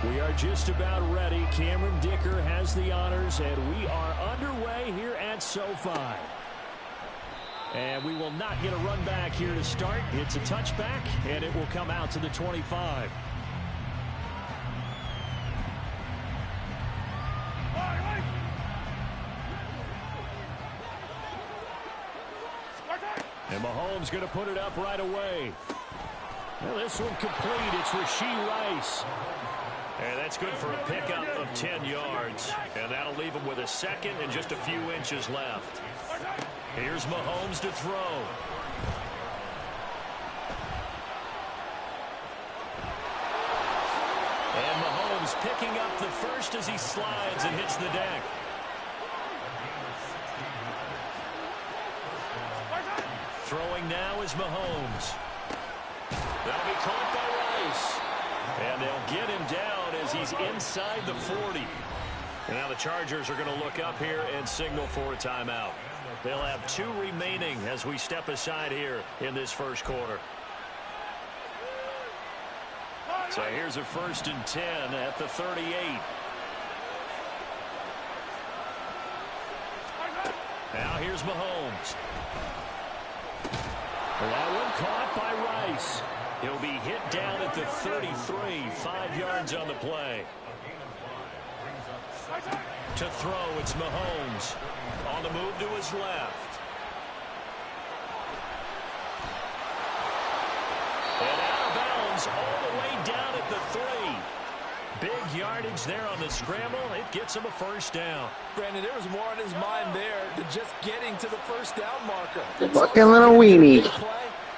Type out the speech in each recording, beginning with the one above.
We are just about ready. Cameron Dicker has the honors, and we are underway here at SoFi. And we will not get a run back here to start. It's a touchback, and it will come out to the 25. And Mahomes going to put it up right away. Well, this one complete. It's Rashee Rice. And that's good for a pickup of 10 yards. And that'll leave him with a second and just a few inches left. Here's Mahomes to throw. And Mahomes picking up the first as he slides and hits the deck. Throwing now is Mahomes. That'll be caught by Rice. And they'll get him down as he's inside the 40. And now the Chargers are going to look up here and signal for a timeout. They'll have 2 remaining as we step aside here in this first quarter. So here's a 1st and 10 at the 38. Now here's Mahomes. That one caught by Rice. He'll be hit down at the 33, 5 yards on the play. To throw, it's Mahomes. On the move to his left. And out of bounds all the way down at the 3. Big yardage there on the scramble. It gets him a first down. Brandon, there was more on his mind there than just getting to the first down marker. Fucking little weenie.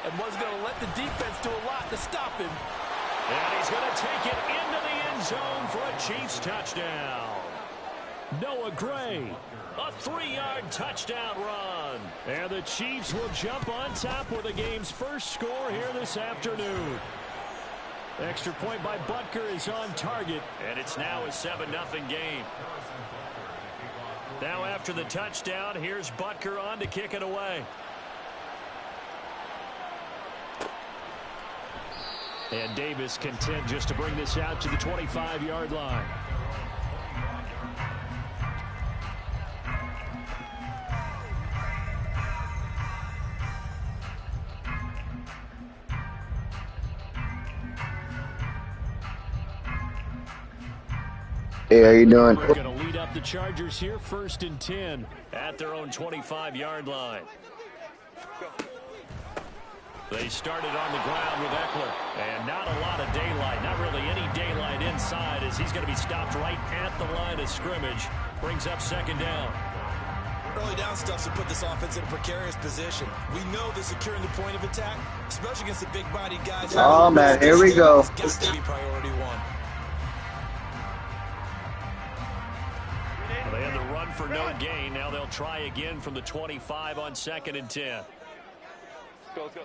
And was going to let the defense do a lot to stop him. And he's going to take it into the end zone for a Chiefs touchdown. Noah Gray, a 3-yard touchdown run. And the Chiefs will jump on top with the game's first score here this afternoon. Extra point by Butker is on target. And it's now a 7-0 game. Now after the touchdown, here's Butker on to kick it away. And Davis content just to bring this out to the 25-yard line. Hey, how you doing? We're going to lead up the Chargers here, 1st and 10 at their own 25-yard line. They started on the ground with Eckler, and not a lot of daylight, not really any daylight inside as he's going to be stopped right at the line of scrimmage. Brings up 2nd down. Early down stuff to put this offense in a precarious position. We know they're securing the point of attack, especially against the big-bodied guys. Oh, man, here we go. It's got to be priority 1. Well, they had the run for no gain. Now they'll try again from the 25 on 2nd and 10. Let's go.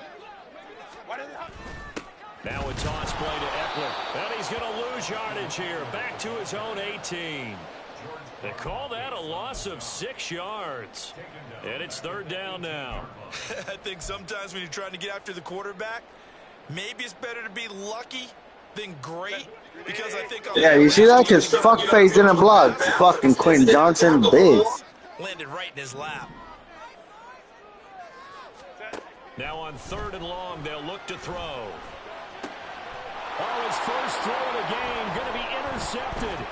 Now a toss play to Eckler. And he's going to lose yardage here. Back to his own 18. They call that a loss of 6 yards. And it's 3rd down now. I think sometimes when you're trying to get after the quarterback, maybe it's better to be lucky than great. Because I think yeah, you see that? Just fuck face in a block. Fucking Quentin Johnson, bitch. Landed right in his lap. Now on 3rd and long, they'll look to throw. Oh, his first throw of the game going to be intercepted.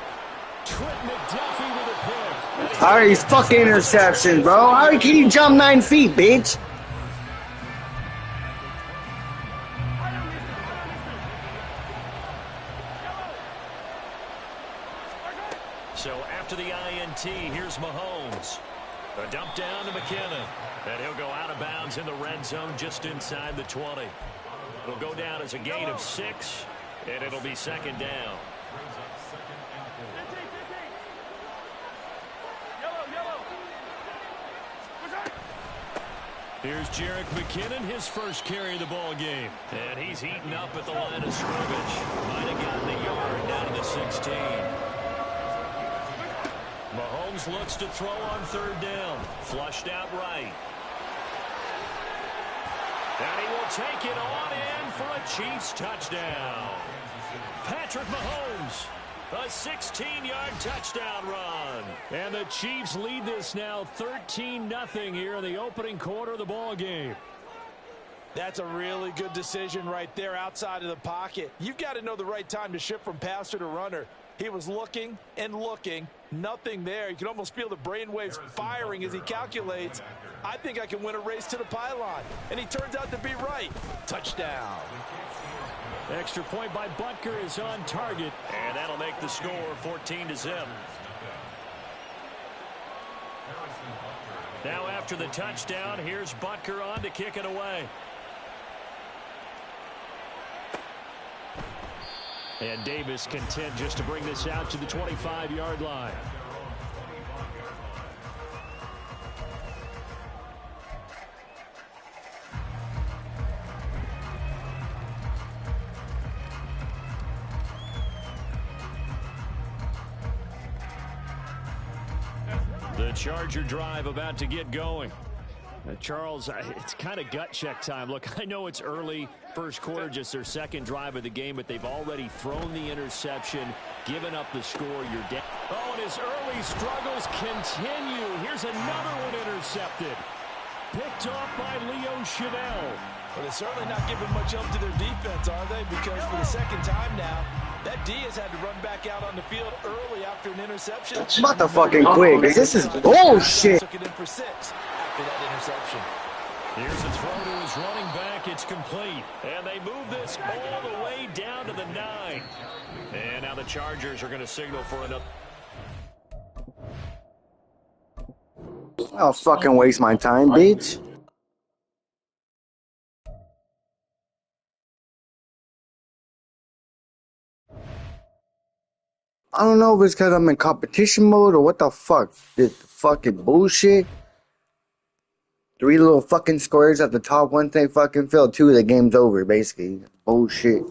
Trent McDuffie with a pick. How are these fucking interceptions, bro? How can you jump 9 feet, bitch? So after the INT, here's Mahomes. A dump down to McKinnon. And he'll go out of bounds in the red zone just inside the 20. It'll go down as a gain of 6, and it'll be 2nd down. Here's Jerick McKinnon, his first carry of the ball game. And he's heating up at the line of scrimmage. Might have gotten a yard down to the 16. Mahomes looks to throw on 3rd down. Flushed out right. And he will take it on in for a Chiefs touchdown. Patrick Mahomes. A 16-yard touchdown run. And the Chiefs lead this now 13-0 here in the opening quarter of the ball game. That's a really good decision right there outside of the pocket. You've got to know the right time to shift from passer to runner. He was looking and looking. Nothing there. You can almost feel the brainwaves firing as he calculates, I think I can win a race to the pylon. And he turns out to be right. Touchdown. Extra point by Butker is on target. And that'll make the score 14-0. Now after the touchdown, here's Butker on to kick it away. And Davis content just to bring this out to the 25-yard line. The Charger drive about to get going. Charles, it's kind of gut check time. Look, I know it's early, first quarter, just their second drive of the game, but they've already thrown the interception, given up the score. You're down. Oh, and his early struggles continue. Here's another one intercepted. Picked off by Leo Chanel. But they're certainly not giving much help to their defense, are they? Because for the second time now, that D has had to run back out on the field early after an interception. I'm about to fucking quit, because this is bullshit. Took it in for 6 after that interception. Here's a throw to his running back. It's complete. And they move this all the way down to the 9. And now the Chargers are going to signal for another. I'll fucking waste my time, bitch. I don't know if it's because I'm in competition mode or what the fuck. This fucking bullshit. 3 little fucking squares at the top. Once they fucking fill 2, the game's over, basically. Bullshit.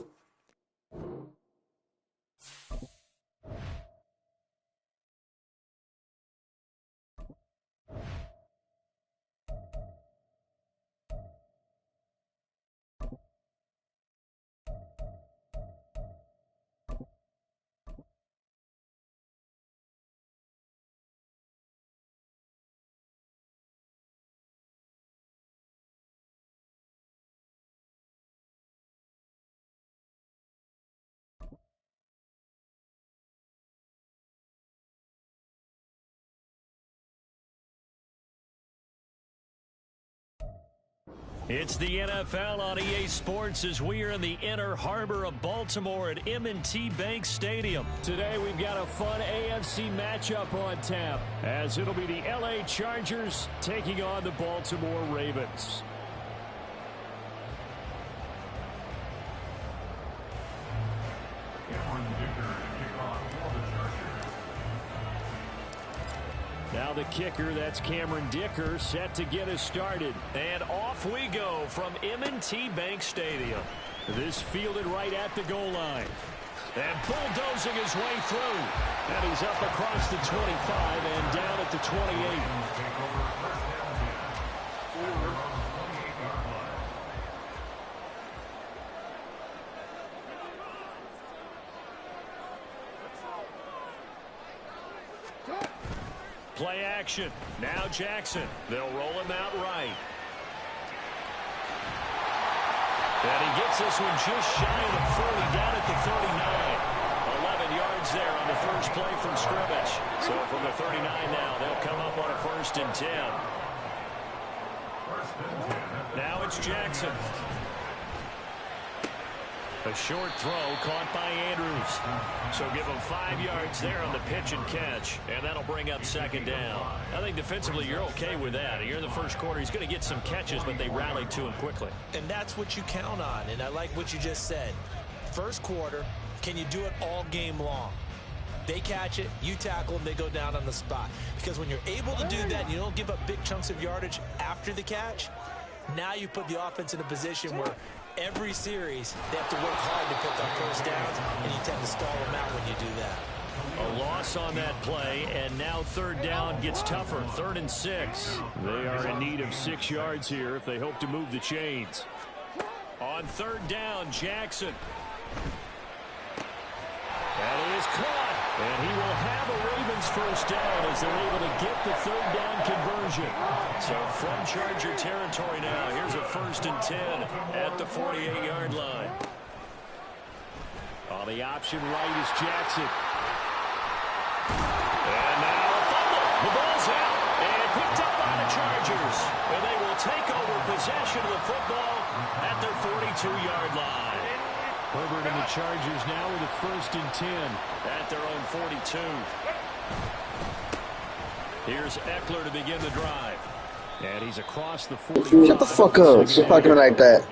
It's the NFL on EA Sports as we are in the inner harbor of Baltimore at M&T Bank Stadium. Today we've got a fun AFC matchup on tap as it'll be the LA Chargers taking on the Baltimore Ravens. Now the kicker, that's Cameron Dicker, set to get us started. And off we go from M&T Bank Stadium. This fielded right at the goal line. And bulldozing his way through. And he's up across the 25 and down at the 28. Play action. Now Jackson. They'll roll him out right. And he gets this one just shy of the 40, down at the 39. 11 yards there on the first play from scrimmage. So from the 39 now, they'll come up on a 1st and 10. Now it's Jackson. A short throw caught by Andrews. So give him 5 yards there on the pitch and catch. And that'll bring up 2nd down. I think defensively you're okay with that. You're in the first quarter. He's going to get some catches, but they rallied to him quickly. And that's what you count on. And I like what you just said. First quarter, can you do it all game long? They catch it, you tackle them, they go down on the spot. Because when you're able to do that and you don't give up big chunks of yardage after the catch, now you put the offense in a position where every series, they have to work hard to pick up first downs, and you tend to stall them out when you do that. A loss on that play, and now 3rd down gets tougher. 3rd and 6. They are in need of 6 yards here if they hope to move the chains. On 3rd down, Jackson. And he is caught. And he will have a Ravens first down as they're able to get the third down conversion. So from Charger territory now, here's a 1st and 10 at the 48-yard line. On the option right is Jackson. And now a fumble. The ball's out and picked up by the Chargers. And they will take over possession of the football at their 42-yard line. Herbert and the Chargers now with a 1st and 10 at their own 42. Here's Eckler to begin the drive. And he's across the 40. Shut the fuck up. You're fucking like that.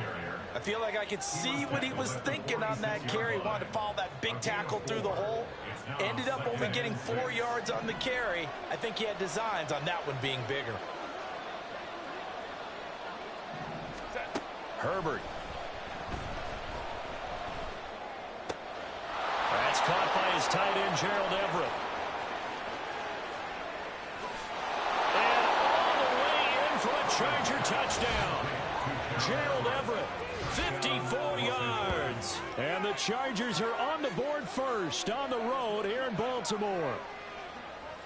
I feel like I could see what he was thinking on that carry. Wanted to follow that big tackle through the hole. Ended up only getting 4 yards on the carry. I think he had designs on that one being bigger. Herbert. That's caught by his tight end, Gerald Everett. And all the way in for a Charger touchdown. Gerald Everett, 54 yards. And the Chargers are on the board first on the road here in Baltimore.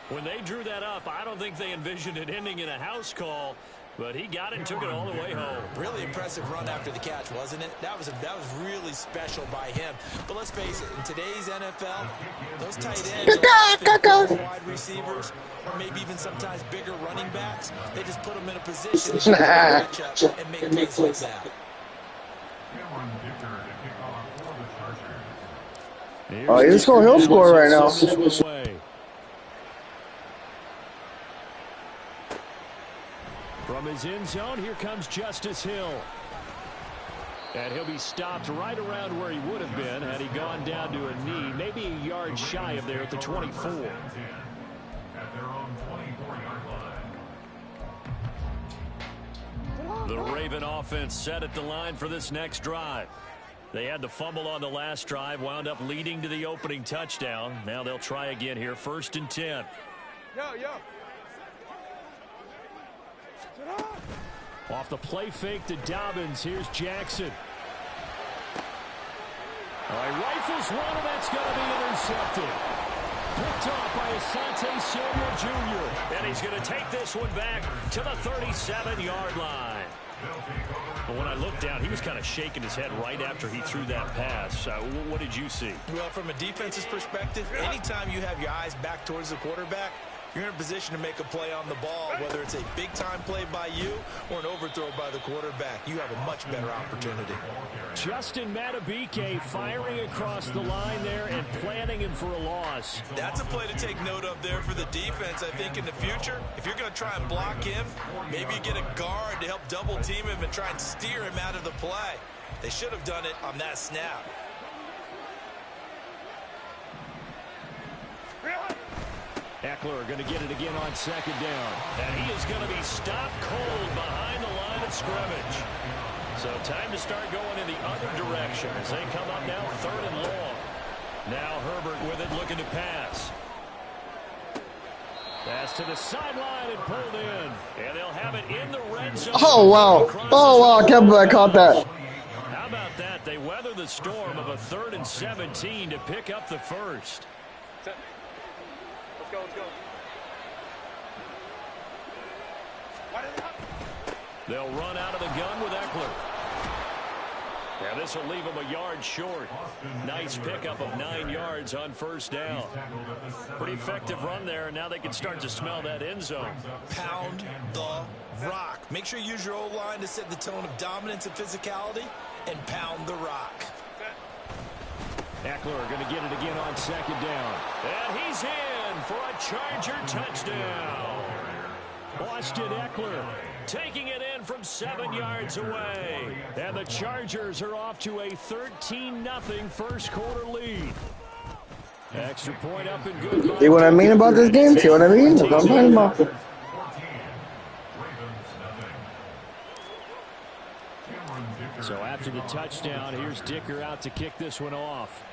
When they drew that up, I don't think they envisioned it ending in a house call. But he got it and took it all the way home. Really impressive run after the catch, wasn't it? That was really special by him. But let's face it, in today's NFL, those tight ends, wide receivers, or maybe even sometimes bigger running backs, they just put them in a position to catch up and make plays like that. Oh, he'll score right now. From his end zone, here comes Justice Hill. And he'll be stopped right around where he would have been had he gone down to a knee, maybe a yard shy of there at the 24. The Raven offense set at the line for this next drive. They had the fumble on the last drive, wound up leading to the opening touchdown. Now they'll try again here, 1st and 10. Yo. Off the play fake to Dobbins, here's Jackson. All right, rifles one, and that's going to be intercepted. Picked off by Asante Samuel Jr. And he's going to take this one back to the 37-yard line. But when I looked down, he was kind of shaking his head right after he threw that pass. What did you see? Well, from a defense's perspective, anytime you have your eyes back towards the quarterback, you're in a position to make a play on the ball, whether it's a big-time play by you or an overthrow by the quarterback. You have a much better opportunity. Justin Matabike firing across the line there and planning him for a loss. That's a play to take note of there for the defense. I think in the future, if you're going to try and block him, maybe you get a guard to help double-team him and try and steer him out of the play. They should have done it on that snap. Eckler going to get it again on 2nd down. And he is going to be stopped cold behind the line of scrimmage. So time to start going in the other direction as they come up now 3rd and long. Now Herbert with it looking to pass. Pass to the sideline and pulled in. And they'll have it in the red zone. Oh, wow. Oh, wow. I can't believe I caught that. How about that? They weather the storm of a 3rd and 17 to pick up the first. Let's go. They'll run out of the gun with Eckler. Yeah, this will leave him a yard short. Nice pickup of 9 yards on 1st down. Pretty effective run there, and now they can start to smell that end zone. Pound the rock. Make sure you use your O-line to set the tone of dominance and physicality, and pound the rock. Eckler going to get it again on 2nd down. And he's in for a Charger touchdown. Austin Eckler taking it in from 7 yards away. And the Chargers are off to a 13-0 first quarter lead. Extra point up and good. See what I mean about this game? See what I mean? That's what I'm talking about. So after the touchdown, here's Dicker out to kick this one off.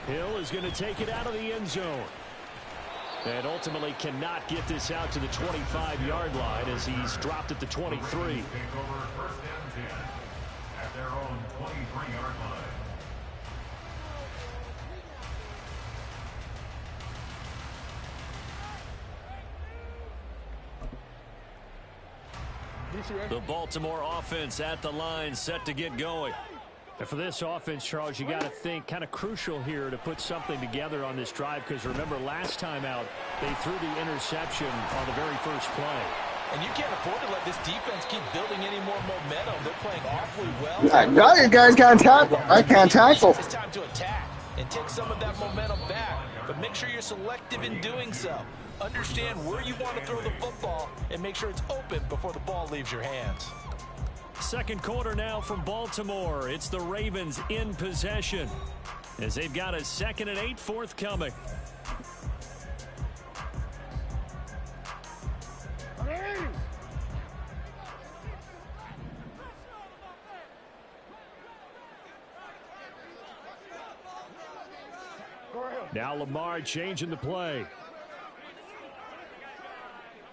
Hill is going to take it out of the end zone. And ultimately cannot get this out to the 25-yard line as he's dropped at the 23. The Baltimore offense at the line, set to get going. And for this offense, Charles, you got to think kind of crucial here to put something together on this drive, because remember last time out they threw the interception on the very first play. And you can't afford to let this defense keep building any more momentum. They're playing awfully well. No, you guys can't tackle. I can't tackle. It's time to attack and take some of that momentum back. But make sure you're selective in doing so. Understand where you want to throw the football and make sure it's open before the ball leaves your hands. Second quarter now from Baltimore. It's the Ravens in possession as they've got a 2nd and 8 forthcoming. Now Lamar changing the play.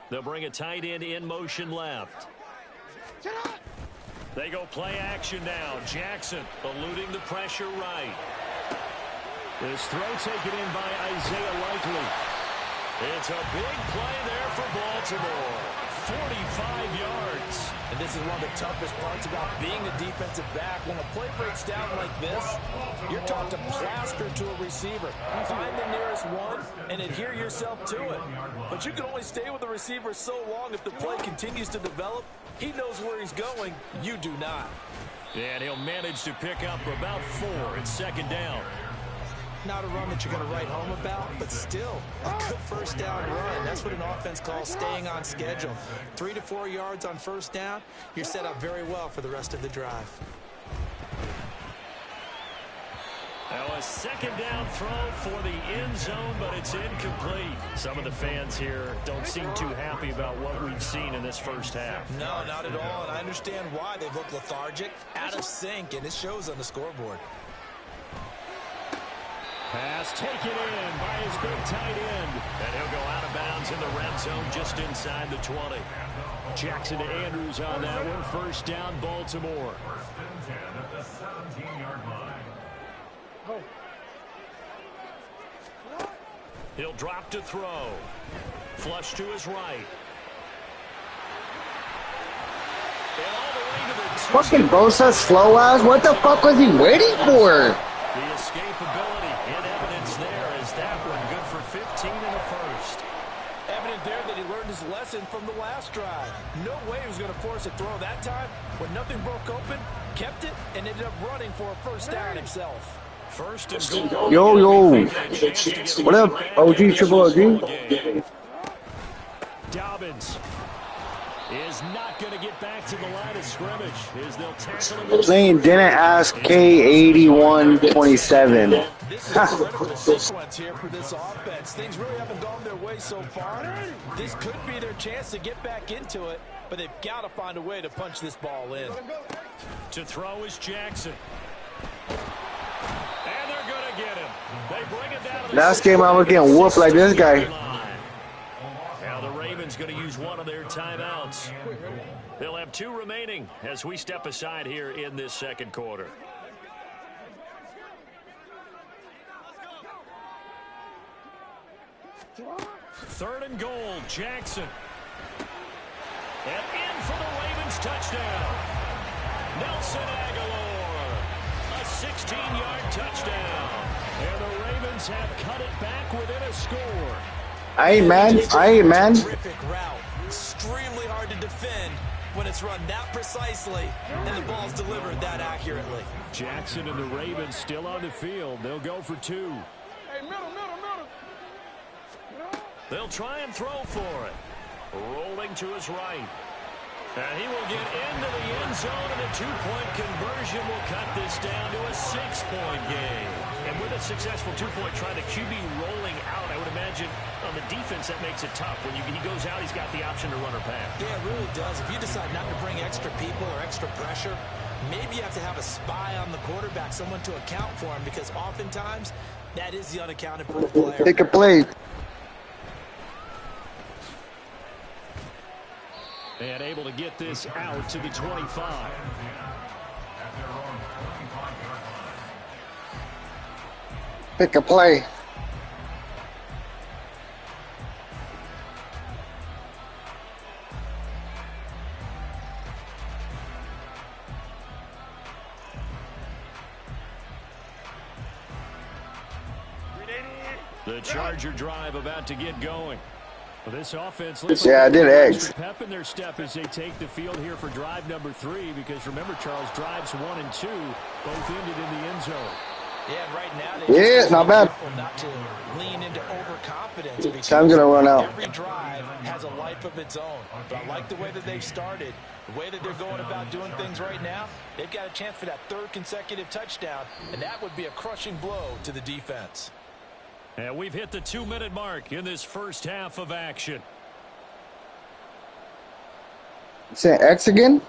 They'll bring a tight end in motion left. They go play action now. Jackson eluding the pressure right. This throw taken in by Isaiah Likely. It's a big play there for Baltimore. 45 yards. And this is one of the toughest parts about being a defensive back. When a play breaks down like this, you're taught to plaster to a receiver. Find the nearest one and adhere yourself to it. But you can only stay with the receiver so long if the play continues to develop. He knows where he's going. You do not. And he'll manage to pick up about 4. It's 2nd down. Not a run that you're going to write home about, but still a good first down run. That's what an offense calls staying on schedule. 3 to 4 yards on first down. You're set up very well for the rest of the drive. Now a 2nd down throw for the end zone, but it's incomplete. Some of the fans here don't seem too happy about what we've seen in this first half. No, not at all, and I understand why. They've looked lethargic, out of sync, and it shows on the scoreboard. Pass taken in by his big tight end. And he'll go out of bounds in the red zone just inside the 20. Jackson to Andrews on that one. First down, Baltimore. He'll drop to throw. Flush to his right. And all the way to the Fucking Bosa slow ass. What the fuck was he waiting for? The escapability in evidence there is that one good for 15 in the first. Evident there that he learned his lesson from the last drive. No way he was going to force a throw that time. When nothing broke open, kept it, and ended up running for a first down himself. First and goal. Yo. What up, OG, Triple OG? Dobbins is not going to get back to the line of scrimmage as they'll tackle him. Lane didn't ask K8127. This is a critical sequence here for this offense. Things really haven't gone their way so far. This could be their chance to get back into it, but they've got to find a way to punch this ball in. To throw is Jackson. And they're going to get him. They bring it down to the Last game I was getting whooped like this guy. Now the Ravens going to use one of their timeouts. They'll have 2 remaining as we step aside here in this second quarter. Third and goal, Jackson. And in for the Ravens touchdown. Nelson Aguilar. A 16-yard touchdown. And the Ravens have cut it back within a score. Hey, man. Terrific route. Extremely hard to defend when it's run that precisely and the ball's delivered that accurately. Jackson and the Ravens still on the field. They'll go for 2. Hey, middle. They'll try and throw for it. Rolling to his right. And he will get into the end zone, and a 2-point conversion will cut this down to a 6-point game. And with a successful 2-point try, the QB rolling out, I would imagine on the defense that makes it tough. When he goes out, he's got the option to run or pass. Yeah, it really does. If you decide not to bring extra people or extra pressure, maybe you have to have a spy on the quarterback, someone to account for him, because oftentimes that is the unaccounted for player. Take a play. And able to get this out to the 25. Pick a play. The Charger drive about to get going. Well, this offense looks Yeah, I did eggs. pep in their step as they take the field here for drive number 3, because remember, Charles, drives 1 and 2 both ended in the end zone. Yeah, and right now they just not bad. not to lean into overconfidence, because Time's gonna run out. every drive has a life of its own. But I like the way that they've started, the way that they're going about doing things right now. They've got a chance for that 3rd consecutive touchdown, and that would be a crushing blow to the defense. And we've hit the 2-minute mark in this first half of action. Say X again?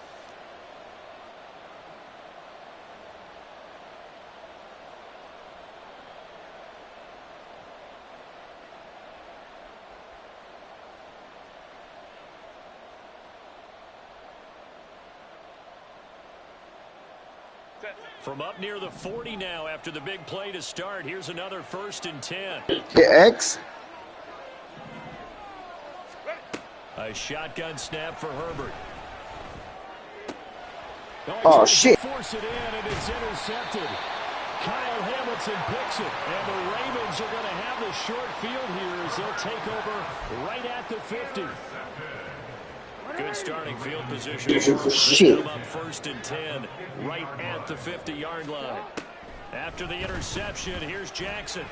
From up near the 40 now after the big play to start. Here's another 1st and 10. Get X? A shotgun snap for Herbert. Oh, shit. Force it in, and it's intercepted. Kyle Hamilton picks it, and the Ravens are going to have the short field here as they'll take over right at the 50. Good starting field position. Shit. Up 1st and 10, right at the 50-yard line. After the interception, here's Jackson.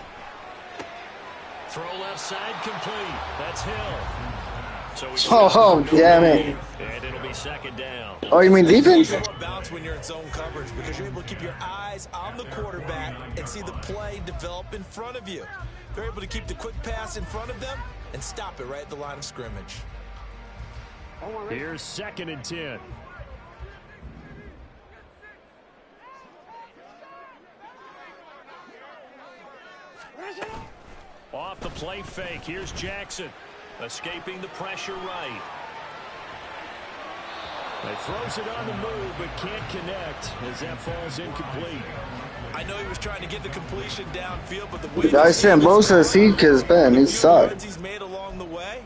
Throw left side complete. That's Hill. Oh, damn it. And it'll be 2nd down. Oh, you mean defense? Bounce when you're in zone coverage, because you're able to keep your eyes on the quarterback and see the play develop in front of you. They're able to keep the quick pass in front of them and stop it right at the line of scrimmage. Here's 2nd and 10. Off the play fake. Here's Jackson. Escaping the pressure right. He throws it on the move, but can't connect as that falls incomplete. I know he was trying to get the completion downfield, but the way I sent Bosa to see because, man, he sucked. he's made along the way,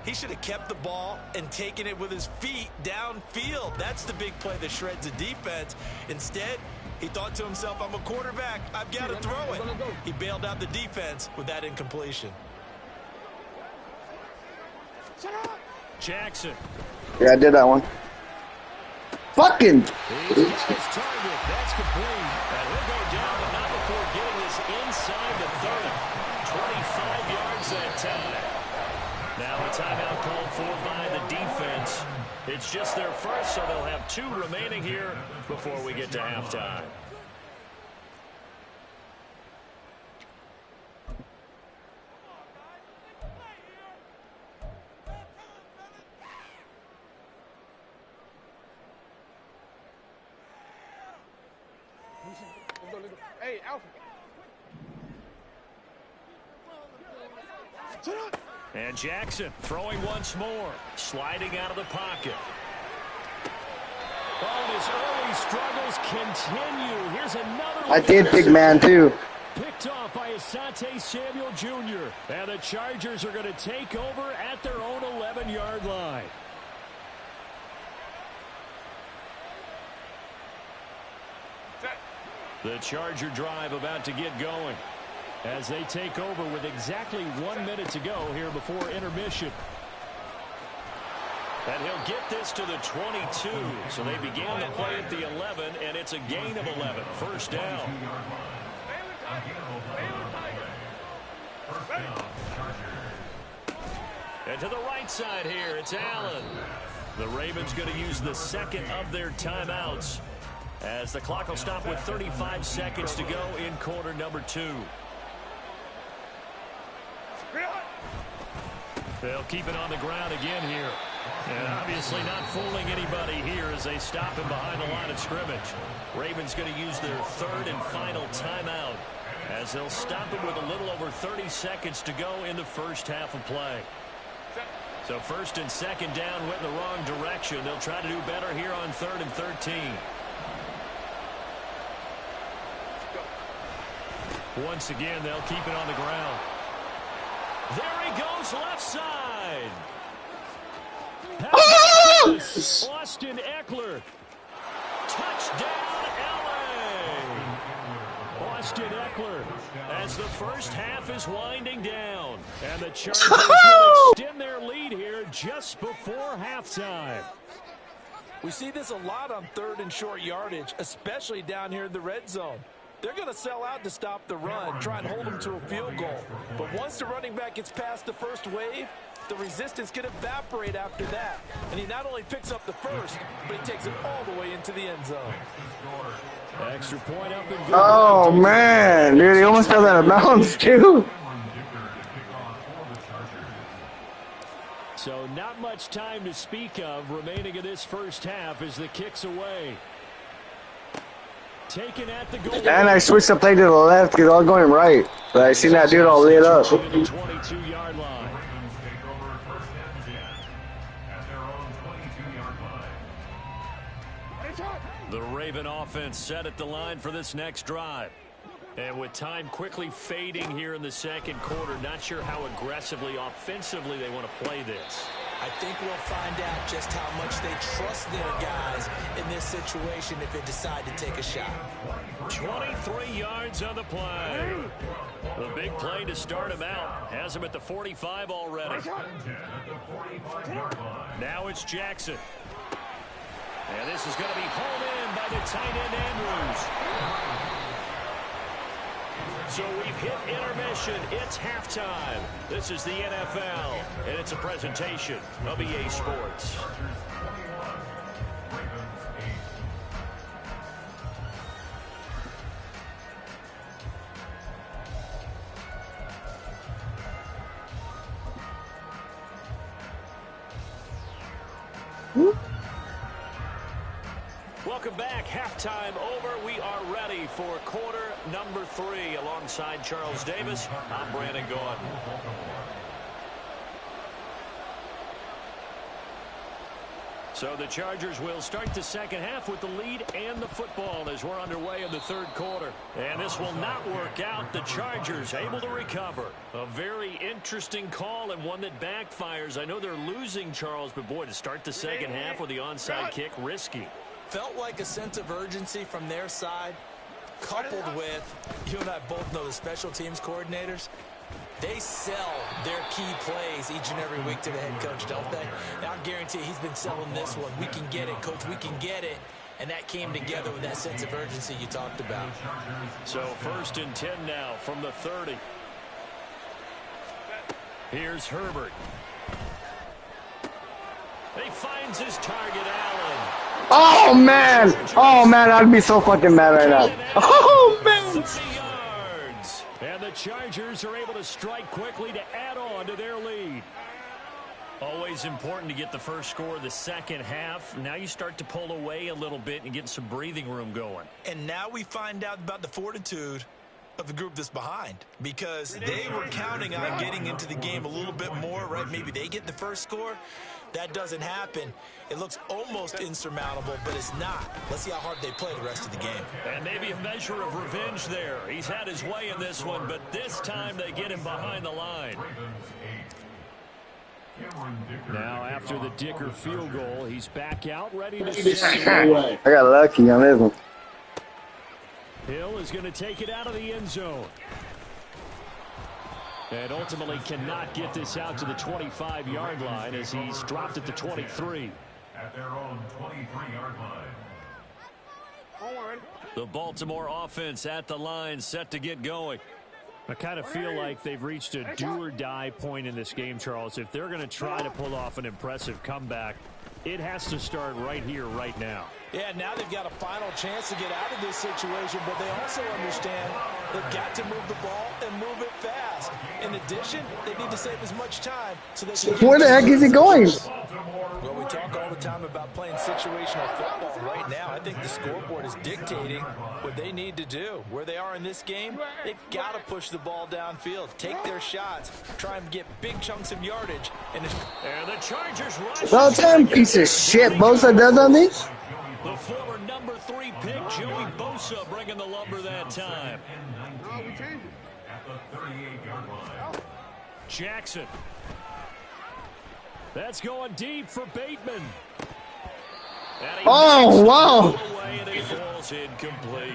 he should have kept the ball and taken it with his feet downfield. That's the big play that shreds the defense. Instead, he thought to himself, I'm a quarterback, I've got to throw it. He bailed out the defense with that incompletion. Jackson. Yeah, I did that one. Fucking. He's got his target. That's complete. And he'll go down, but not before getting this inside the 30. 25 yards that time. Now a timeout called for by the defense. It's just their first, so they'll have 2 remaining here before we get to halftime. Hey, Alpha. And Jackson throwing once more, sliding out of the pocket. Oh, and his early struggles continue. Here's another. I did big man, too. Picked off by Asante Samuel Jr. And the Chargers are going to take over at their own 11-yard line. The Charger drive about to get going as they take over with exactly 1 minute to go here before intermission. And he'll get this to the 22. So they began the play at the 11, and it's a gain of 11. 1st down. And to the right side here, it's Allen. The Ravens going to use the 2nd of their timeouts, as the clock will stop with 35 seconds to go in quarter number 2. They'll keep it on the ground again here. And obviously not fooling anybody here as they stop him behind the line of scrimmage. Ravens going to use their 3rd and final timeout as they'll stop him with a little over 30 seconds to go in the first half of play. So 1st and 2nd down went in the wrong direction. They'll try to do better here on 3rd and 13. Once again, they'll keep it on the ground. There he goes, left side. Austin Eckler. Touchdown, L.A. Austin Eckler as the first half is winding down. And the Chargers will extend their lead here just before halftime. We see this a lot on 3rd and short yardage, especially down here in the red zone. They're going to sell out to stop the run, try and hold them to a field goal. But once the running back gets past the first wave, the resistance can evaporate after that. And he not only picks up the first, but he takes it all the way into the end zone. Extra point up and good. Oh, man. Dude, he almost fell out of bounds, too. So not much time to speak of remaining in this first half as the kick's away. Taken at the goal. And I switched the play to the left because I was going right. But I seen that dude all lit up. 22-yard line. The Raven offense set at the line for this next drive. And with time quickly fading here in the second quarter, not sure how aggressively, offensively they want to play this. I think we'll find out just how much they trust their guys in this situation if they decide to take a shot. 23 yards on the play. The big play to start him out. Has him at the 45 already. Now it's Jackson. And this is going to be hauled in by the tight end Andrews. So we've hit intermission. It's halftime. This is the NFL, and it's a presentation of EA Sports. Welcome back. Halftime over. We are ready for quarter number 3. Alongside Charles Davis, I'm Brandon Gordon. So the Chargers will start the second half with the lead and the football as we're underway in the third quarter. And this will not work out. The Chargers able to recover. A very interesting call and one that backfires. I know they're losing, Charles, but boy, to start the second half with the onside kick, risky. Felt like a sense of urgency from their side, coupled with, you and I both know the special teams coordinators, they sell their key plays each and every week to the head coach, don't they? Now, I guarantee he's been selling this one. We can get it, coach, we can get it. And that came together with that sense of urgency you talked about. So 1st and 10 now from the 30. Here's Herbert. He finds his target, Allen. Oh, man. Oh, man. I'd be so fucking mad right now. Oh, man. 30 yards. And the Chargers are able to strike quickly to add on to their lead. Always important to get the first score of the second half. Now you start to pull away a little bit and get some breathing room going. And now we find out about the fortitude of the group that's behind, because they were counting on getting into the game a little bit more, right? Maybe they get the first score. That doesn't happen. It looks almost insurmountable, but it's not. Let's see how hard they play the rest of the game. And maybe a measure of revenge there. He's had his way in this one, but this time they get him behind the line. Now, after the Dicker field goal, he's back out, ready to send away. I got lucky on this one. Hill is going to take it out of the end zone. And ultimately cannot get this out to the 25-yard line as he's dropped at the 23. At their own 23-yard line. The Baltimore offense at the line, set to get going. I kind of feel like they've reached a do-or-die point in this game, Charles. If they're going to try to pull off an impressive comeback, it has to start right here, right now. Yeah, now they've got a final chance to get out of this situation, but they also understand they've got to move the ball and move it fast. In addition, they need to save as much time so they can Where the heck is he going? Well, we talk all the time about playing situational football. Right now, I think the scoreboard is dictating what they need to do. Where they are in this game, they've got to push the ball downfield, take their shots, try and get big chunks of yardage. And the Chargers rush. Well, damn piece of shit Bosa does on this. The former number 3 pick, Joey Bosa, bringing the lumber that time. Jackson. That's going deep for Bateman. Oh, wow. And it falls incomplete.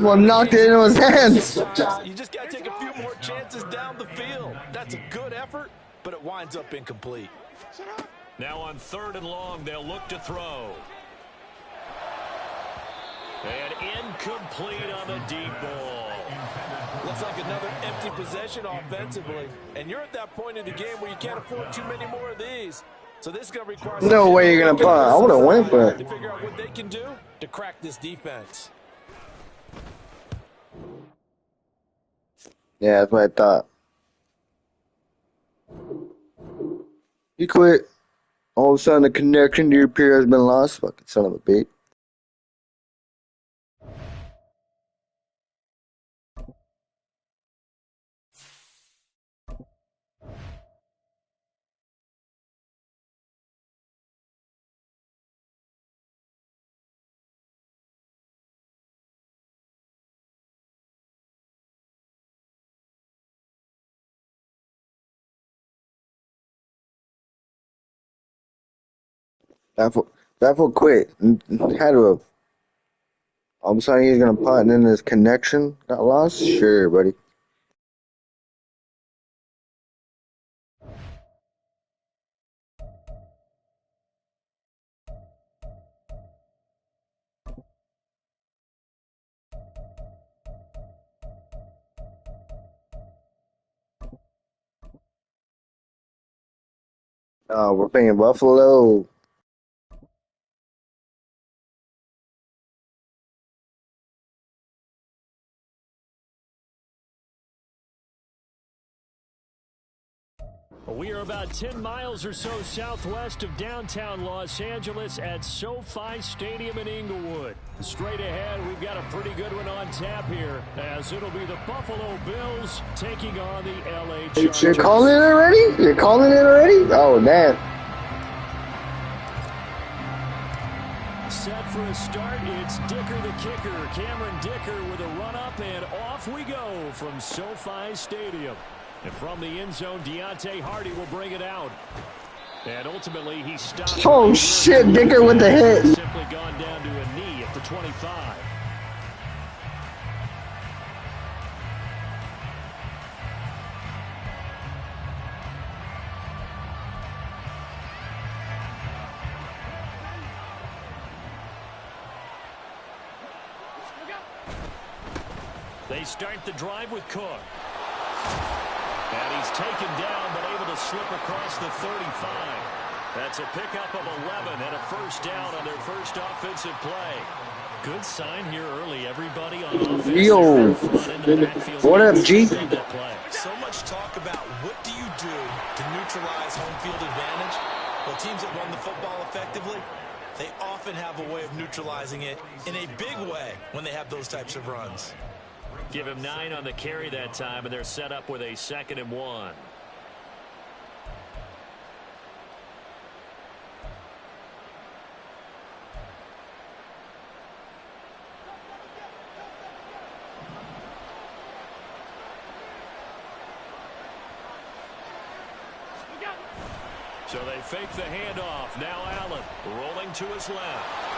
Well, knocked it into his hands. You just got to take a few more chances down the field. That's a good effort, but it winds up incomplete. Now on 3rd and long, they'll look to throw. And incomplete on the deep ball. Looks like another empty possession offensively. And you're at that point in the game where you can't afford too many more of these. So this is going to require... No way you're going to punt. I would have went for it. To figure out what they can do to crack this defense. Yeah, that's what I thought. You quit. All of a sudden, the connection to your peer has been lost. Fucking son of a bitch. That fool quit. Had to have. All of a sudden he's gonna punt and then his connection got lost? Sure, buddy. We're playing Buffalo. We are about 10 miles or so southwest of downtown Los Angeles at SoFi Stadium in Inglewood. Straight ahead, we've got a pretty good one on tap here, as it'll be the Buffalo Bills taking on the LA Chargers. You're calling it already? You're calling it already? Oh, man. Set for a start, it's Dicker the kicker. Cameron Dicker with a run-up, and off we go from SoFi Stadium. And from the end zone, Deontay Hardy will bring it out. And ultimately, he stopped. Oh, shit, Dicker with the hit. Simply gone down to a knee at the 25. They start the drive with Cook. And he's taken down, but able to slip across the 35. That's a pickup of 11 and a first down on their first offensive play. Good sign here early. Everybody on offense. Yo, what up, G? So much talk about what do you do to neutralize home field advantage? Well, teams that run the football effectively, they often have a way of neutralizing it in a big way when they have those types of runs. Give him 9 on the carry that time, and they're set up with a 2nd and 1. So they fake the handoff. Now Allen rolling to his left.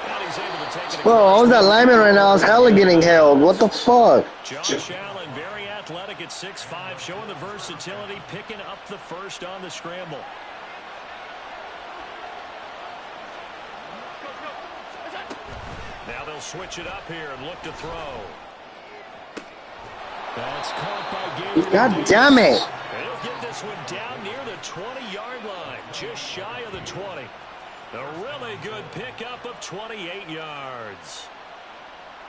And he's able to take it. Bro, I was that lineman right now. I was hella getting held. What the fuck? Josh Allen, very athletic at 6'5", showing the versatility, picking up the first on the scramble. Now they'll switch it up here and look to throw. That's caught by Gabriel. God damn it. And he'll get this one down near the 20-yard line, just shy of the 20. A really good pickup of 28 yards.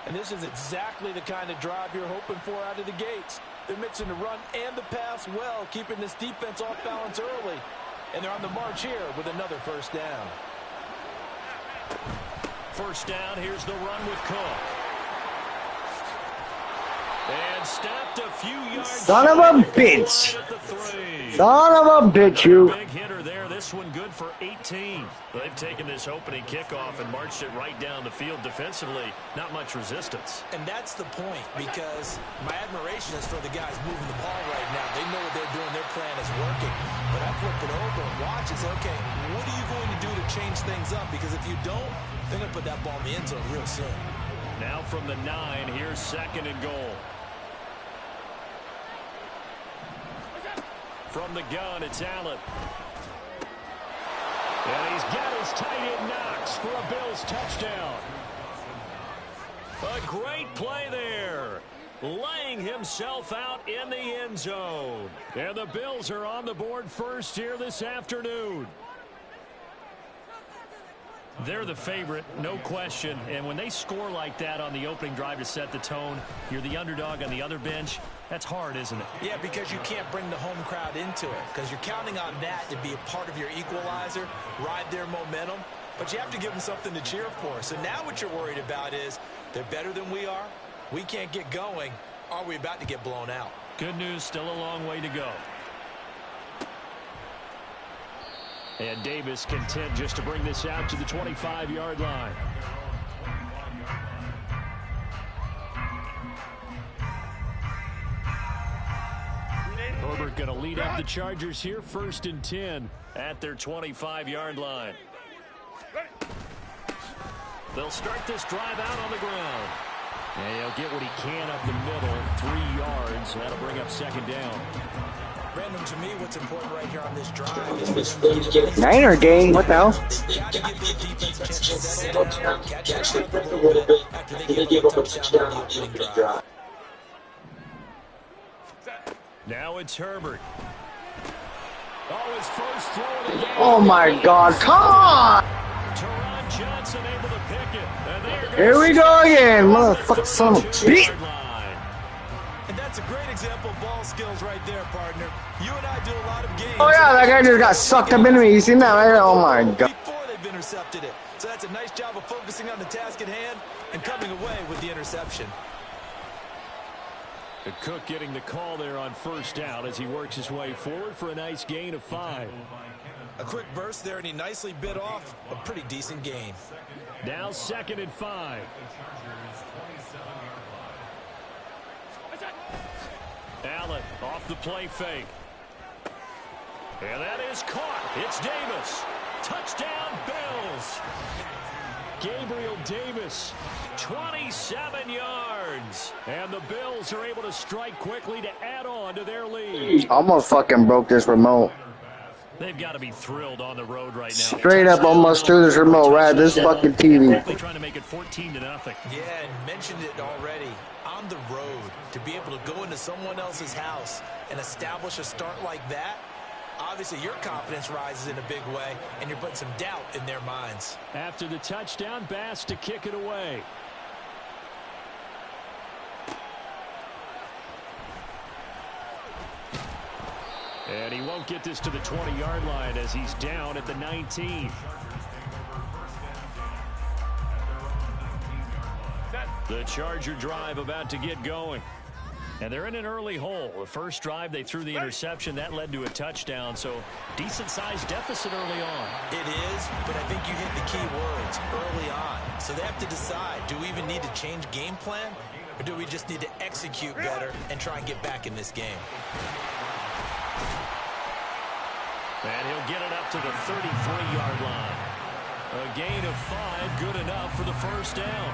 And this is exactly the kind of drive you're hoping for out of the gates. They're mixing the run and the pass well, keeping this defense off balance early. And they're on the march here with another first down. First down, here's the run with Cook. And stopped a few yards. Son of a bitch. Son of a bitch, you. Big hitter there. This one good for 18. They've taken this opening kickoff and marched it right down the field defensively. Not much resistance. And that's the point, because my admiration is for the guys moving the ball right now. They know what they're doing. Their plan is working. But I flip it over and watch and say, okay, what are you going to do to change things up? Because if you don't, they're going to put that ball in the end zone real soon. Now from the 9, here's 2nd and goal. From the gun, it's Allen. And he's got his tight end Knox for a Bills touchdown. A great play there. Laying himself out in the end zone. And the Bills are on the board first here this afternoon. They're the favorite, no question. And when they score like that on the opening drive to set the tone, you're the underdog on the other bench. That's hard, isn't it? Yeah, because you can't bring the home crowd into it. Because you're counting on that to be a part of your equalizer, ride their momentum. But you have to give them something to cheer for. So now what you're worried about is they're better than we are. We can't get going. Are we about to get blown out? Good news, still a long way to go. And Davis content just to bring this out to the 25-yard line. Herbert going to lead up the Chargers here, 1st and 10 at their 25-yard line. They'll start this drive out on the ground. And he'll get what he can up the middle, 3 yards. That'll bring up 2nd down. Brandon, to me, what's important right here on this drive is for them to get Niner game, what the hell? got to give their defense a chance to settle down, catch up a little bit after they give up a touchdown on the opening drive. Now it's Herbert. Oh, his first throw of the game. Oh my God, come on! Teron Johnson able to pick it. And Here we go again, motherfucker, son of a bitch. And that's a great example of ball skills right there, partner. You and I do a lot of games. Oh yeah, that guy just got sucked up into me. You seen that right? Oh my God. Before they've intercepted it. So that's a nice job of focusing on the task at hand and coming away with the interception. Cook getting the call there on 1st down as he works his way forward for a nice gain of 5. A quick burst there, and he nicely bit off a pretty decent gain. Now 2nd and 5. Allen off the play fake. And that is caught. It's Davis. Touchdown, Bills. Gabriel Davis, 27 yards. And the Bills are able to strike quickly to add on to their lead. Almost fucking broke this remote. They've got to be thrilled on the road right now. Straight up almost threw this remote right at this fucking TV. Trying to make it 14-0. Yeah, and mentioned it already. On the road, to be able to go into someone else's house and establish a start like that, obviously your confidence rises in a big way, and you're putting some doubt in their minds. After the touchdown, Bass to kick it away. And he won't get this to the 20-yard line as he's down at the 19. The Charger drive about to get going. And they're in an early hole. The first drive, they threw the interception. That led to a touchdown. So decent-sized deficit early on. It is, but I think you hit the key words early on. So they have to decide, do we even need to change game plan? Or do we just need to execute better and try and get back in this game? And he'll get it up to the 33-yard line. A gain of 5, good enough for the first down.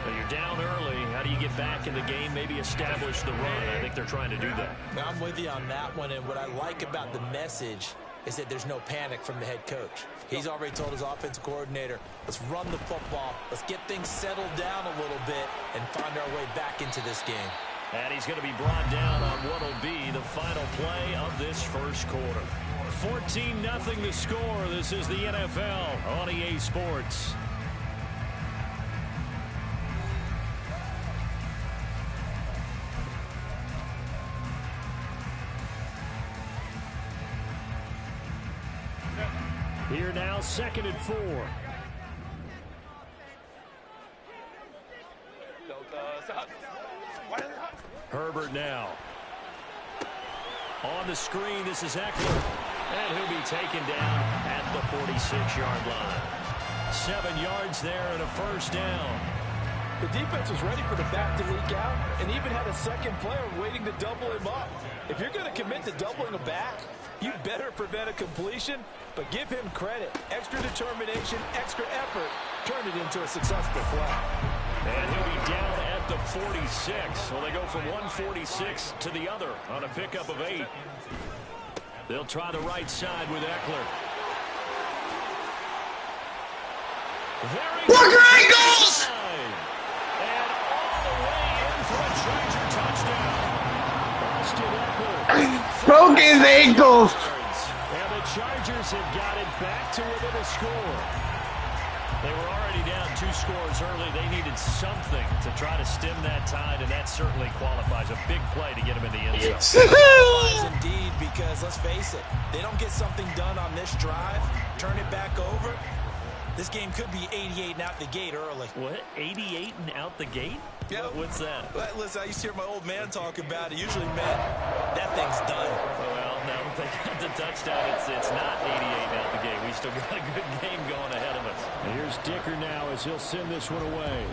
But you're down early. How do you get back in the game, maybe establish the run? I think they're trying to do that. Now, I'm with you on that one, and what I like about the message is that there's no panic from the head coach. He's already told his offensive coordinator, let's run the football, let's get things settled down a little bit, and find our way back into this game. And he's going to be brought down on what will be the final play of this first quarter. 14-0 the score. This is the NFL on EA Sports. Here now, 2nd and 4. Herbert now. On the screen, this is Eckler. And he'll be taken down at the 46-yard line. 7 yards there and a first down. The defense was ready for the back to leak out and even had a second player waiting to double him up. If you're going to commit to doubling a back, you better prevent a completion, but give him credit. Extra determination, extra effort turned it into a successful play. And he'll be down at the 46. So they go from 146 to the other on a pickup of 8. They'll try the right side with Eckler. Walker Eagles! And all the way in for a Charger touchdown. Austin Eckler. Broke his ankles. And the Chargers have got it back to within a score. They were already down 2 scores early. They needed something to try to stem that tide, and that certainly qualifies. A big play to get them in the end zone. Qualifies indeed, because let's face it, they don't get something done on this drive, turn it back over. This game could be 88 and out the gate early. What? 88 and out the gate? Yeah. What's that? Listen, I used to hear my old man talk about it. Usually meant that thing's done. Well, no, they got the touchdown. It's not 88 and out the gate. We still got a good game going ahead of us. And here's Dicker now as he'll send this one away.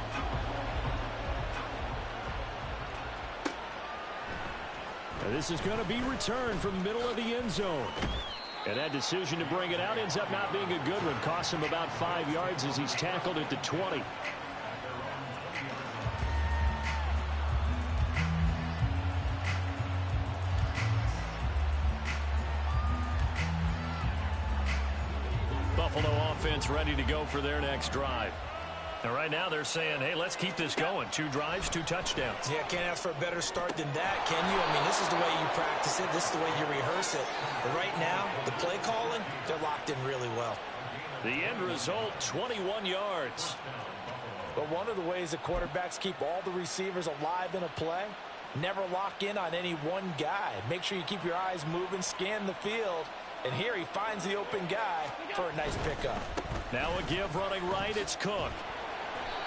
And this is going to be returned from the middle of the end zone. And that decision to bring it out ends up not being a good one. Costs him about 5 yards as he's tackled at the 20. Buffalo offense ready to go for their next drive. And right now they're saying, hey, let's keep this going. 2 drives, 2 touchdowns. Yeah, can't ask for a better start than that, can you? I mean, this is the way you practice it. This is the way you rehearse it. But right now, the play calling, they're locked in really well. The end result, 21 yards. But one of the ways that quarterbacks keep all the receivers alive in a play, never lock in on any one guy. Make sure you keep your eyes moving, scan the field. And here he finds the open guy for a nice pickup. Now a give running right, it's Cook.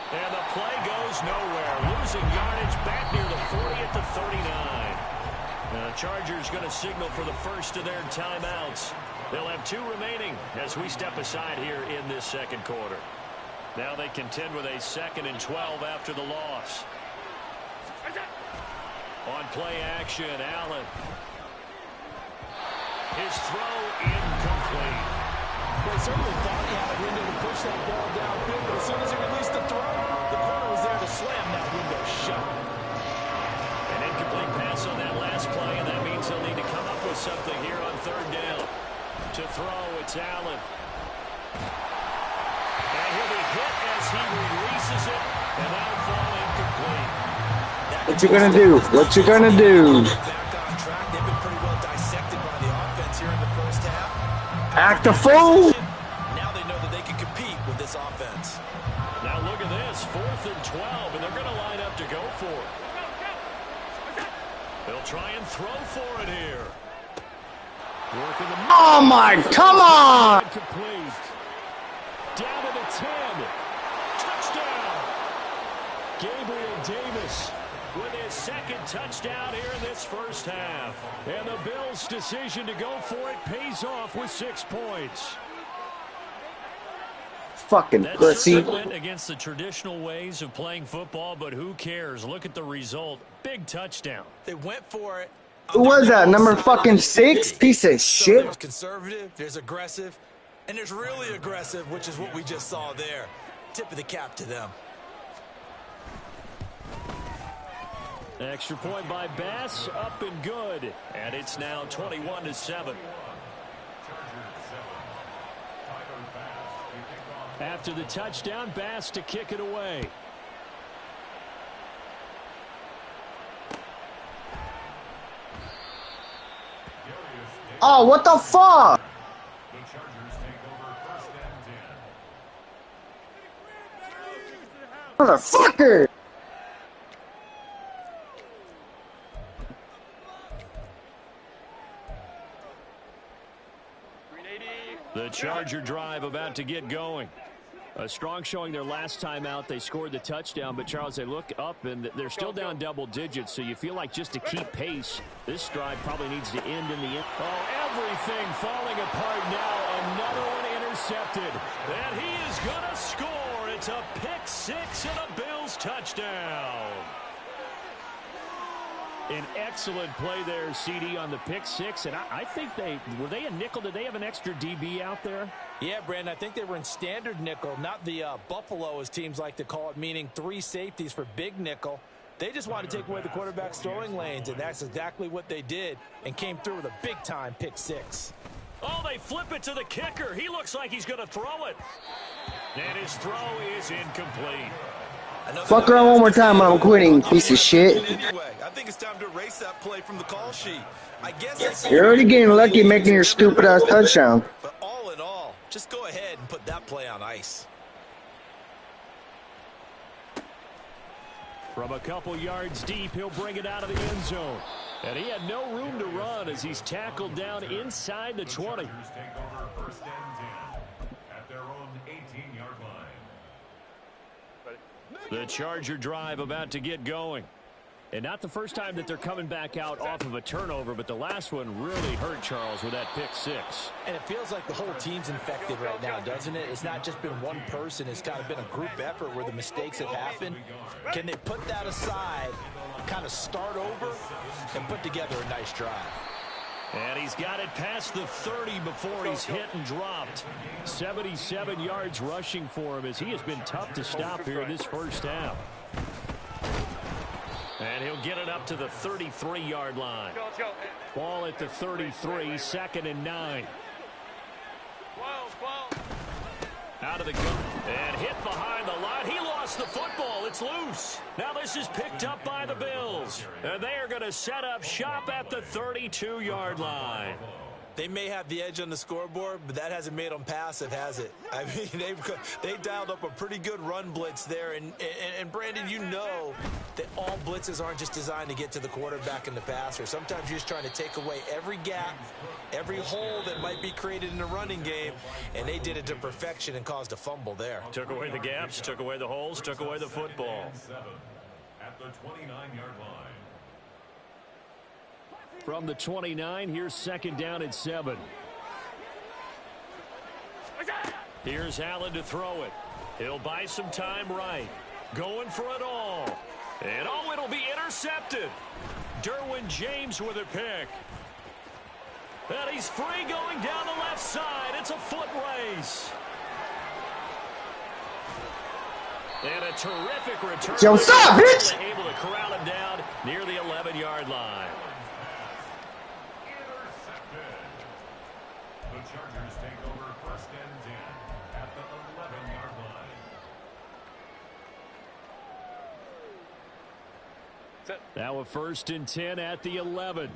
And the play goes nowhere. Losing yardage back near the 40 at the 39. The Chargers going to signal for the first of their timeouts. They'll have 2 remaining as we step aside here in this second quarter. Now they contend with a 2nd and 12 after the loss. On play action, Allen. His throw incomplete. Well, he certainly thought he had a window to push that ball downfield, but as soon as he released the throw, the corner was there to slam that window shut. An incomplete pass on that last play, and that means they'll need to come up with something here on 3rd down. To throw, it's Allen. And he'll be hit as he releases it, and that'll fall incomplete. What you gonna do? What you gonna do? Back on track. They've been pretty well dissected by the offense here in the first half. Act a fool! Now they know that they can compete with this offense. Now look at this, 4th and 12, and they're going to line up to go for it. They'll try and throw for it here. Working the Oh my, come on! complete. Down to the 10. Touchdown. Gabriel Davis with his 2nd touchdown here in this first half. And the Bills' decision to go for it pays off with 6 points. Fucking That pussy. certainly went against the traditional ways of playing football, but who cares? Look at the result. Big touchdown. They went for it. Who was that? Number fucking 6? Piece of So shit. there's conservative, there's aggressive, and there's really aggressive, which is what we just saw there. Tip of the cap to them. Extra point by Bass, up and good. And it's now 21-7. After the touchdown, Bass to kick it away. Oh, what the fuck? Motherfucker! The Charger drive about to get going. A strong showing their last time out. They scored the touchdown, but Charles, they look up and they're still down double digits, so you feel like just to keep pace, this drive probably needs to end in the end. Oh, everything falling apart now. Another one intercepted. And he is going to score. It's a pick 6 and a Bills touchdown. An excellent play there, CD, on the pick six. And I think were they a nickel? Did they have an extra DB out there? Yeah, Brandon, I think they were in standard nickel, not the Buffalo, as teams like to call it, meaning 3 safeties for big nickel. They just wanted to take away the quarterback's throwing lanes, and that's exactly what they did, and came through with a big-time pick six. Oh, they flip it to the kicker. He looks like he's going to throw it. And his throw is incomplete. Fuck around one more time and I'm quitting, piece of shit. Anyway, I think it's time to erase that play from the call sheet. I guess You're already getting lucky making your stupid-ass touchdown. But all in all, just go ahead and put that play on ice. From a couple yards deep, he'll bring it out of the end zone. And he had no room to run as he's tackled down inside the 20. Take over first and 10 at their own 18-yard line. The Charger drive about to get going. And not the first time that they're coming back out off of a turnover, but the last one really hurt Charles with that pick six. And it feels like the whole team's infected right now, doesn't it? It's not just been one person. It's kind of been a group effort where the mistakes have happened. Can they put that aside, kind of start over, and put together a nice drive? And he's got it past the 30 before he's hit and dropped. 77 yards rushing for him as he has been tough to stop here in this first half. And he'll get it up to the 33-yard line. Ball at the 33, 2nd and 9. Out of the gun and hit behind the line. He lost the football. It's loose. Now this is picked up by the Bills. And they are going to set up shop at the 32-yard line. They may have the edge on the scoreboard, but that hasn't made them passive, has it? I mean, they dialed up a pretty good run blitz there. And Brandon, you know that all blitzes aren't just designed to get to the quarterback and the passer. Sometimes you're just trying to take away every gap, every hole that might be created in the running game, and they did it to perfection and caused a fumble there. Took away the gaps, took away the holes, took away the football. At the 29-yard line. From the 29, here's 2nd down at 7. Here's Allen to throw it. He'll buy some time right. Going for it all. And oh, it'll be intercepted. Derwin James with a pick. And he's free going down the left side. It's a foot race. And a terrific return. Yo, stop, bitch! Able to corral him down near the 11-yard line. The Chargers take over first and 10 at the 11-yard line. Now a 1st and 10 at the 11.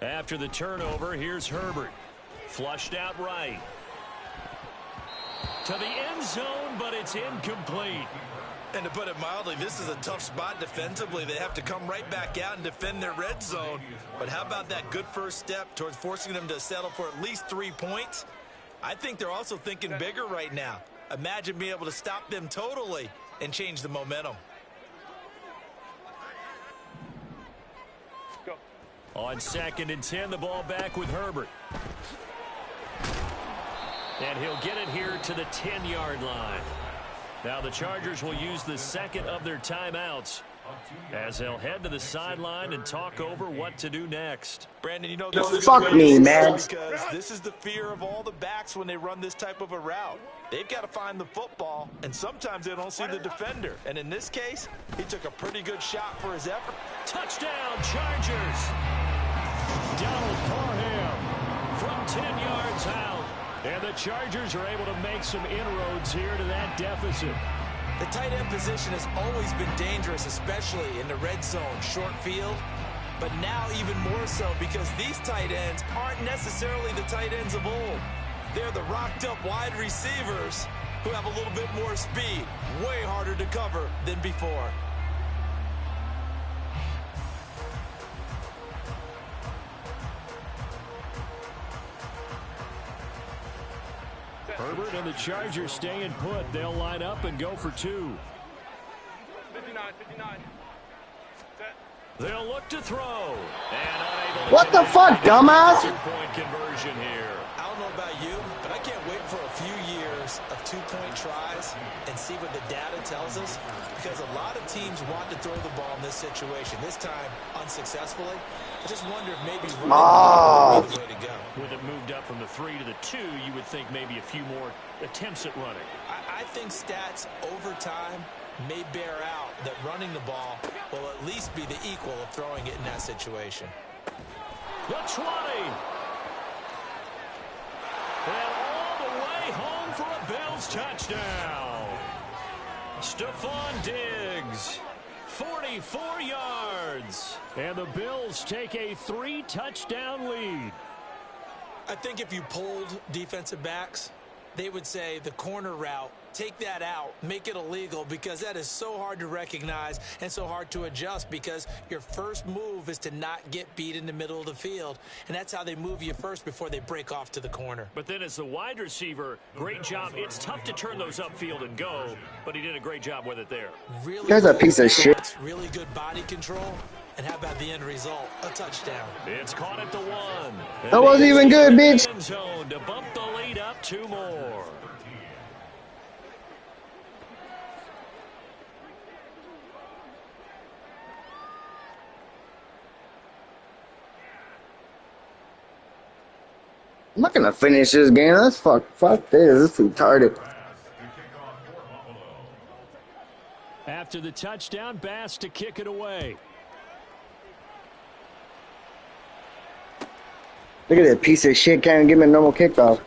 After the turnover, here's Herbert. Flushed out right. To the end zone, but it's incomplete. And to put it mildly, this is a tough spot defensively. They have to come right back out and defend their red zone. But how about that good first step towards forcing them to settle for at least 3 points? I think they're also thinking bigger right now. Imagine being able to stop them totally and change the momentum. On 2nd and 10, the ball back with Herbert. And he'll get it here to the 10-yard line. Now the Chargers will use the 2nd of their timeouts as they'll head to the sideline and talk over what to do next. Brandon, you know, Yo, this is fuck me, man. because this is the fear of all the backs when they run this type of a route. They've got to find the football, and sometimes they don't see the defender. And in this case, he took a pretty good shot for his effort. Touchdown, Chargers! Donald Parham from 10 yards out. And the Chargers are able to make some inroads here to that deficit. The tight end position has always been dangerous, especially in the red zone, short field. But now even more so because these tight ends aren't necessarily the tight ends of old. They're the rocked-up wide receivers who have a little bit more speed, way harder to cover than before. Herbert and the Chargers staying put. They'll line up and go for 2. 59. They'll look to throw. And unable to What the fuck, dumbass? Point conversion here. don't know about you, but I can't wait for a few years of two-point tries and see what the data tells us, because a lot of teams want to throw the ball in this situation, this time unsuccessfully. I just wonder if maybe running would be the way to go. With it moved up from the 3 to the 2, you would think maybe a few more attempts at running. I think stats over time may bear out that running the ball will at least be the equal of throwing it in that situation. The 20. And all the way home for a Bills touchdown. Stephon Diggs, 44 yards. And the Bills take a 3-touchdown lead. I think if you polled defensive backs, they would say the corner route, take that out, make it illegal, because that is so hard to recognize and so hard to adjust, because your first move is to not get beat in the middle of the field, and that's how they move you first before they break off to the corner. But then as the wide receiver, great job. It's tough to turn those upfield and go, but he did a great job with it there. Really, That's a piece of shit. really good body control. And how about the end result? A touchdown. It's caught at the 1. That wasn't even good, bitch. End zone to bump the lead up 2 more. I'm not gonna finish this game. That's fuck this. This is retarded. After the touchdown, Bass to kick it away. Look at that piece of shit. Can't even give me a normal kickoff.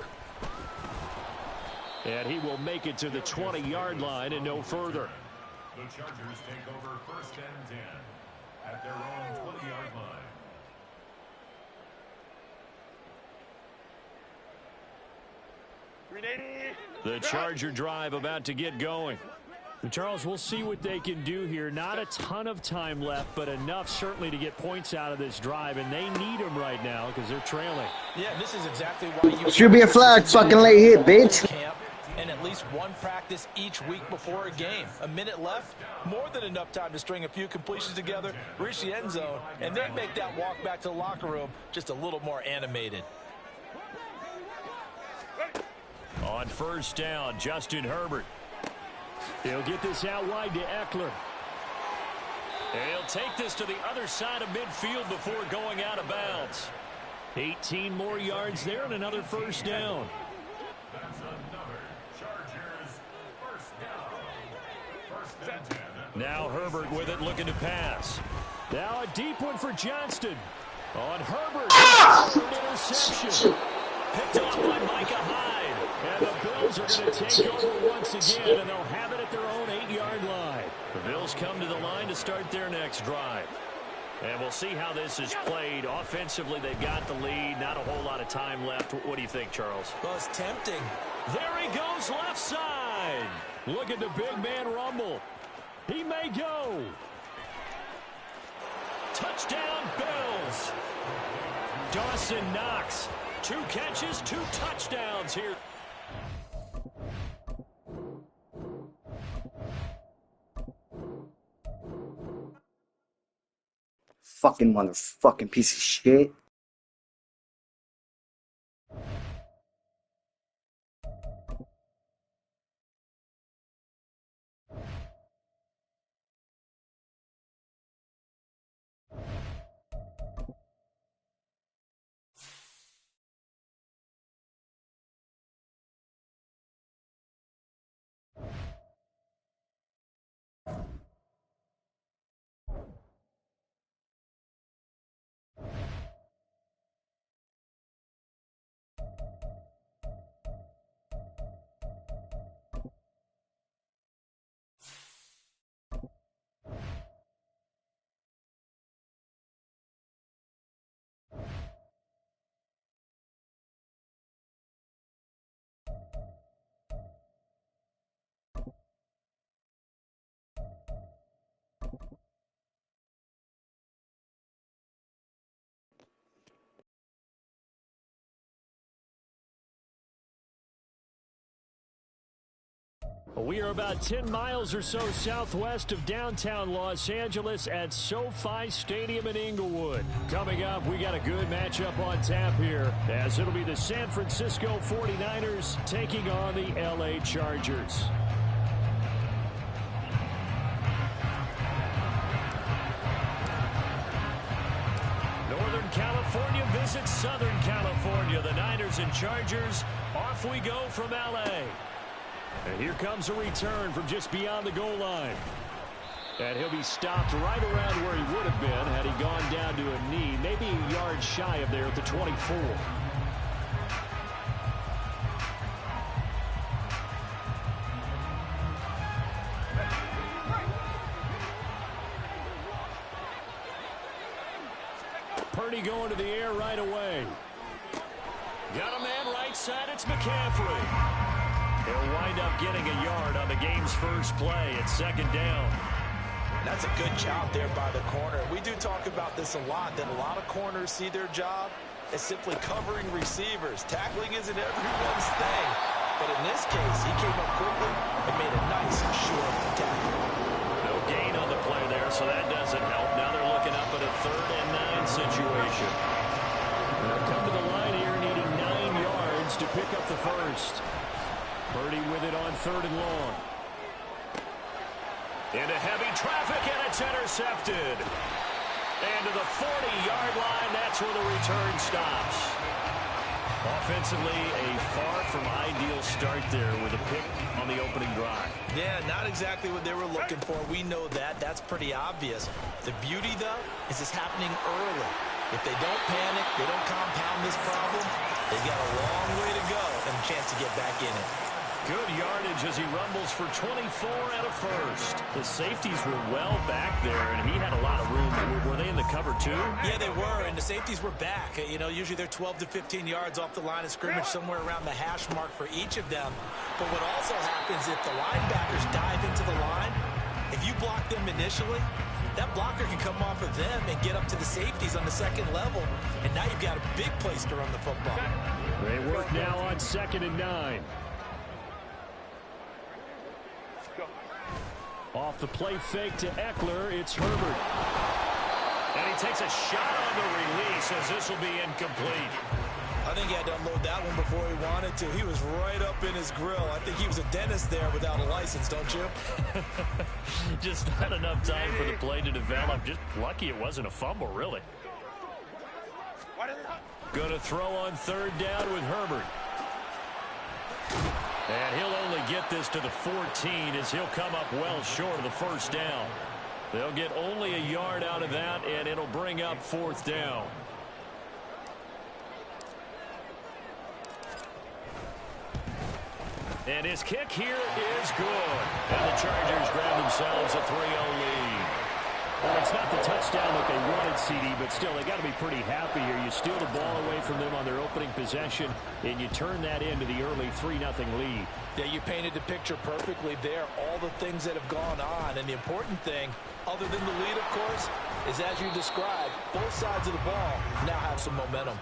And he will make it to the 20-yard line and no further. The Chargers take over first and 10 at their own 20-yard line. The Charger drive about to get going. And Charles, we'll see what they can do here. Not a ton of time left, but enough certainly to get points out of this drive, and they need them right now because they're trailing. Yeah, this is exactly why you Should be a flag. Fucking late hit, bitch. camp and at least one practice each week before a game. A minute left, more than enough time to string a few completions together, reach the end zone, and then make that walk back to the locker room just a little more animated. On first down, Justin Herbert. He'll get this out wide to Eckler. And he'll take this to the other side of midfield before going out of bounds. 18 more yards there and another first down. That's another Chargers first down. First and 10. Now Herbert with it, looking to pass. Now a deep one for Johnston. On Herbert, interception. Picked off by Micah Hyde. And the Bills are going to take over once again, and they'll have it at their own 8-yard line. The Bills come to the line to start their next drive. And we'll see how this is played. Offensively, they've got the lead. Not a whole lot of time left. What do you think, Charles? Well, it's tempting. There he goes left side. Look at the big man rumble. He may go. Touchdown, Bills. Dawson Knox. 2 catches, 2 touchdowns here. Fucking motherfucking piece of shit. We are about 10 miles or so southwest of downtown Los Angeles at SoFi Stadium in Inglewood. Coming up, we got a good matchup on tap here, as it'll be the San Francisco 49ers taking on the LA Chargers. Northern California visits Southern California. The Niners and Chargers, off we go from LA. And here comes a return from just beyond the goal line. And he'll be stopped right around where he would have been had he gone down to a knee, maybe a yard shy of there at the 24. Purdy going to the air right away. Got a man right side, it's McCaffrey. He'll wind up getting a yard on the game's first play at second down. That's a good job there by the corner. We do talk about this a lot, that a lot of corners see their job as simply covering receivers. Tackling isn't everyone's thing. But in this case, he came up quickly and made a nice, short tackle. No gain on the play there, so that doesn't help. Now they're looking up at a 3rd and 9 situation. They'll come to the line here needing 9 yards to pick up the first. Purdy with it on 3rd and long. Into heavy traffic, and it's intercepted. And to the 40-yard line, that's where the return stops. Offensively, a far from ideal start there with a pick on the opening drive. Yeah, not exactly what they were looking for. We know that. That's pretty obvious. The beauty, though, is it's happening early. If they don't panic, they don't compound this problem, they've got a long way to go and a chance to get back in it. Good yardage as he rumbles for 24 and a first. The safeties were well back there, and he had a lot of room. Were they in the cover, too? Yeah, they were, and the safeties were back. You know, usually they're 12 to 15 yards off the line of scrimmage, somewhere around the hash mark for each of them. But what also happens if the linebackers dive into the line, if you block them initially, that blocker can come off of them and get up to the safeties on the second level, and now you've got a big place to run the football. They work now on 2nd and 9. Off the play fake to Eckler, it's Herbert. And he takes a shot on the release as this will be incomplete. I think he had to unload that one before he wanted to. He was right up in his grill. I think he was a dentist there without a license, don't you? Just not enough time for the play to develop. Just lucky it wasn't a fumble, really. Going to throw on 3rd down with Herbert. And he'll only get this to the 14 as he'll come up well short of the first down. They'll get only a yard out of that, and it'll bring up 4th down. And his kick here is good. And the Chargers grab themselves a 3-0 lead. Well, it's not the touchdown that they wanted, CD, but still, they got to be pretty happy here. You steal the ball away from them on their opening possession, and you turn that into the early 3-0 lead. Yeah, you painted the picture perfectly there, all the things that have gone on. And the important thing, other than the lead, of course, is as you described, both sides of the ball now have some momentum.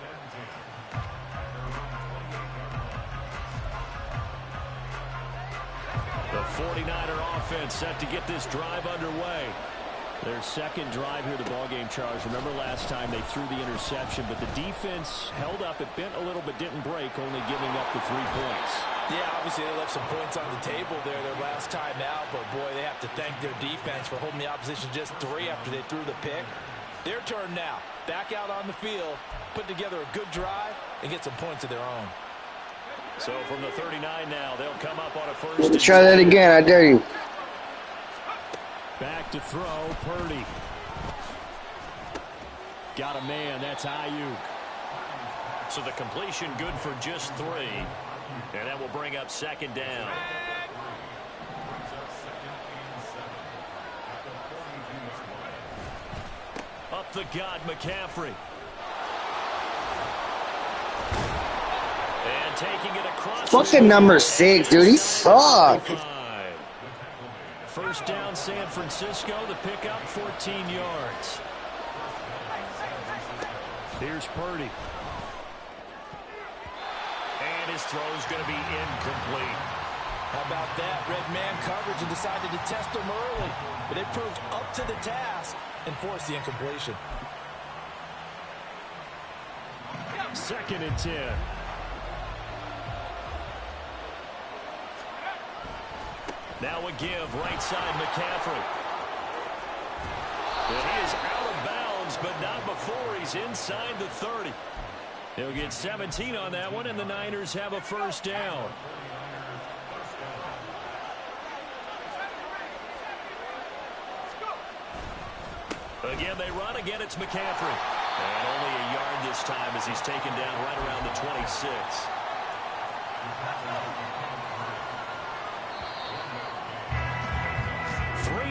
The 49er offense set to get this drive underway. Their second drive here, the ballgame, Charles. Remember last time they threw the interception, but the defense held up. It bent a little but didn't break, only giving up the 3 points. Yeah, obviously they left some points on the table there their last time out, but boy, they have to thank their defense for holding the opposition just 3 after they threw the pick. Their turn now. Back out on the field, put together a good drive, and get some points of their own. So from the 39 now, they'll come up on a 1st. Try that again, I dare you. Back to throw, Purdy. Got a man, that's Ayuk. So the completion good for just 3. And that will bring up 2nd down. Up the gut, McCaffrey. And taking it across. Fucking number 6, dude. He sucks. 1st down, San Francisco. The pickup, 14 yards. Here's Purdy. And his throw is going to be incomplete. How about that? Red man coverage and decided to test him early. But they proved up to the task and forced the incompletion. 2nd and 10. Now a give, right side, McCaffrey. And he is out of bounds, but not before he's inside the 30. He'll get 17 on that one, and the Niners have a first down. Again, they run. Again, it's McCaffrey. And only a yard this time as he's taken down right around the 26.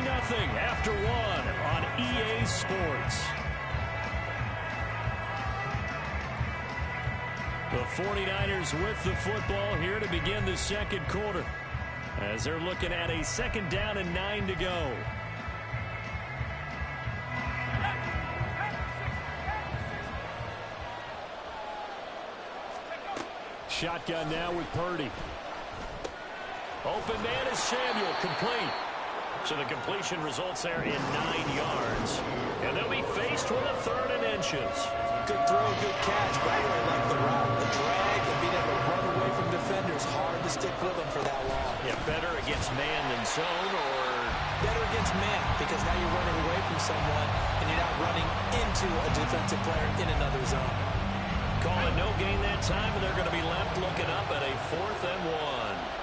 Nothing after 1 on EA Sports. The 49ers with the football here to begin the 2nd quarter as they're looking at a 2nd down and 9 to go. Shotgun now with Purdy. Open man is Samuel, complete. So the completion results there in 9 yards. And they'll be faced with a 3rd and inches. Good throw, good catch. But I really like the route. The drag and being able to run away from defenders. Hard to stick with them for that long. Yeah, better against man than zone, or? Better against man, because now you're running away from someone and you're not running into a defensive player in another zone. Calling no gain that time, and they're going to be left looking up at a 4th and 1.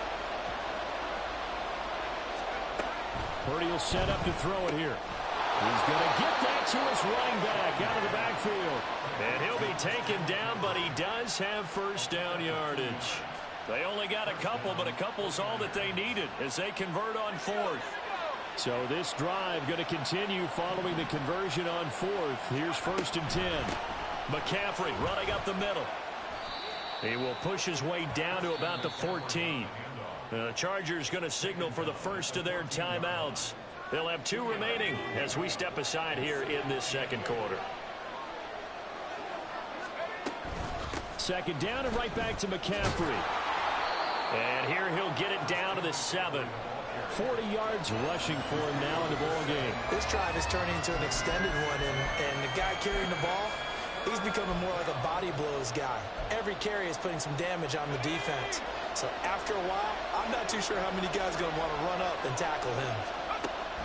Purdy will set up to throw it here. He's going to get that to his running back out of the backfield. And he'll be taken down, but he does have first down yardage. They only got a couple, but a couple's all that they needed as they convert on 4th. So this drive going to continue following the conversion on 4th. Here's 1st and 10. McCaffrey running up the middle. He will push his way down to about the 14. The Chargers going to signal for the first of their timeouts. They'll have 2 remaining as we step aside here in this 2nd quarter. 2nd down and right back to McCaffrey. And here he'll get it down to the 7. 40 yards rushing for him now in the ball game. This drive is turning into an extended one, and the guy carrying the ball, he's becoming more like a body blows guy. Every carry is putting some damage on the defense. So after a while, I'm not too sure how many guys are going to want to run up and tackle him.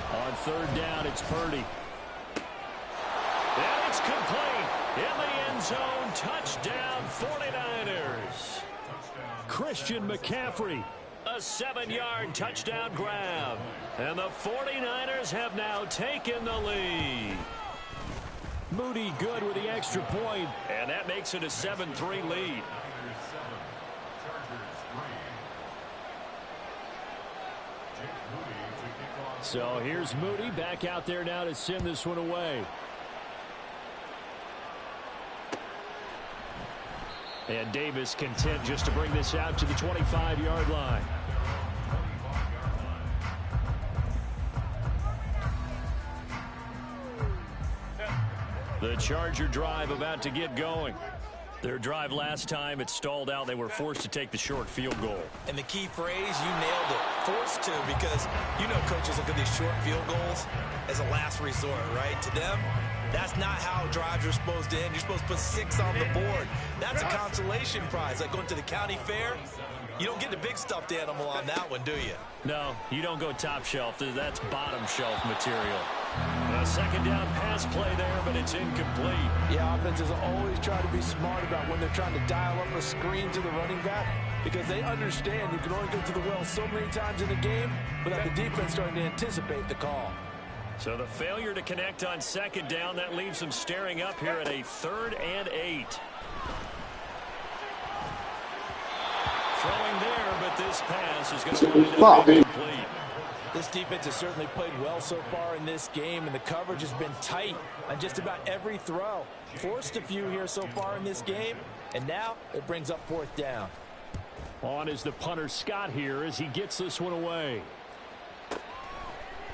On 3rd down, it's Purdy. And it's complete. In the end zone, touchdown 49ers. Christian McCaffrey, a 7-yard touchdown grab. And the 49ers have now taken the lead. Moody good with the extra point, and that makes it a 7-3 lead. So here's Moody back out there now to send this one away. And Davis content just to bring this out to the 25-yard line. The Charger drive about to get going. Their drive last time, it stalled out. They were forced to take the short field goal. And the key phrase, you nailed it. Forced to, because you know coaches look at these short field goals as a last resort, right? To them, that's not how drives are supposed to end. You're supposed to put 6 on the board. That's a consolation prize. Like going to the county fair, you don't get the big stuffed animal on that one, do you? No, you don't go top shelf. That's bottom shelf material. A 2nd down pass play there, but it's incomplete. Yeah, offenses always try to be smart about when they're trying to dial up a screen to the running back, because they understand you can only go to the well so many times in the game without the defense starting to anticipate the call. So the failure to connect on 2nd down, that leaves them staring up here at a 3rd and 8. Throwing there, but this pass is going to wind up incomplete. This defense has certainly played well so far in this game, and the coverage has been tight on just about every throw. Forced a few here so far in this game, and now it brings up 4th down. On is the punter Scott here as he gets this one away.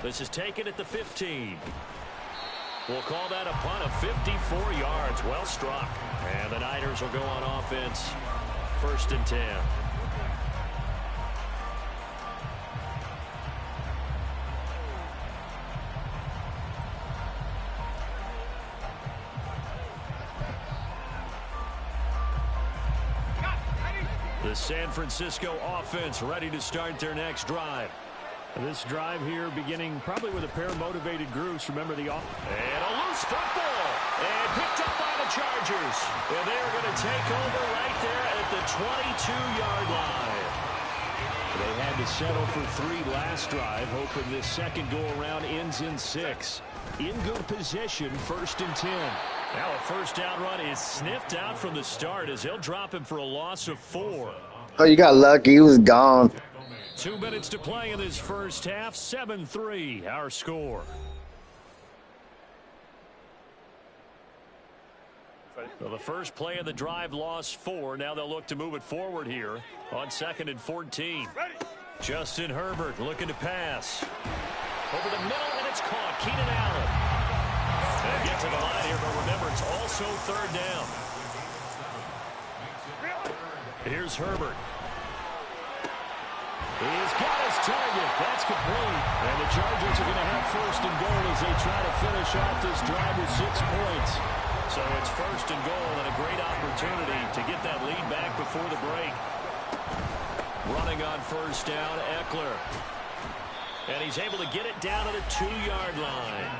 This is taken at the 15. We'll call that a punt of 54 yards. Well struck. And the Niners will go on offense. 1st and 10. The San Francisco offense ready to start their next drive. This drive here beginning probably with a pair of motivated groups. Remember the off. And a loose football. And picked up by the Chargers. And they're going to take over right there at the 22-yard line. They had to settle for 3 last drive, hoping this second go-around ends in 6. In good position, 1st and 10. Now a first down run is sniffed out from the start as they'll drop him for a loss of 4. Oh, you got lucky. He was gone. 2 minutes to play in this first half. 7-3 our score. Well, the first play of the drive lost 4. Now they'll look to move it forward here on 2nd and 14. Justin Herbert looking to pass. Over the middle, and it's caught. Keenan Allen. And get to the line here, but remember, it's also 3rd down. Here's Herbert. He's got his target. That's complete. And the Chargers are going to have 1st and goal as they try to finish off this drive with 6 points. So it's 1st and goal and a great opportunity to get that lead back before the break. Running on 1st down, Eckler. And he's able to get it down to the 2-yard line.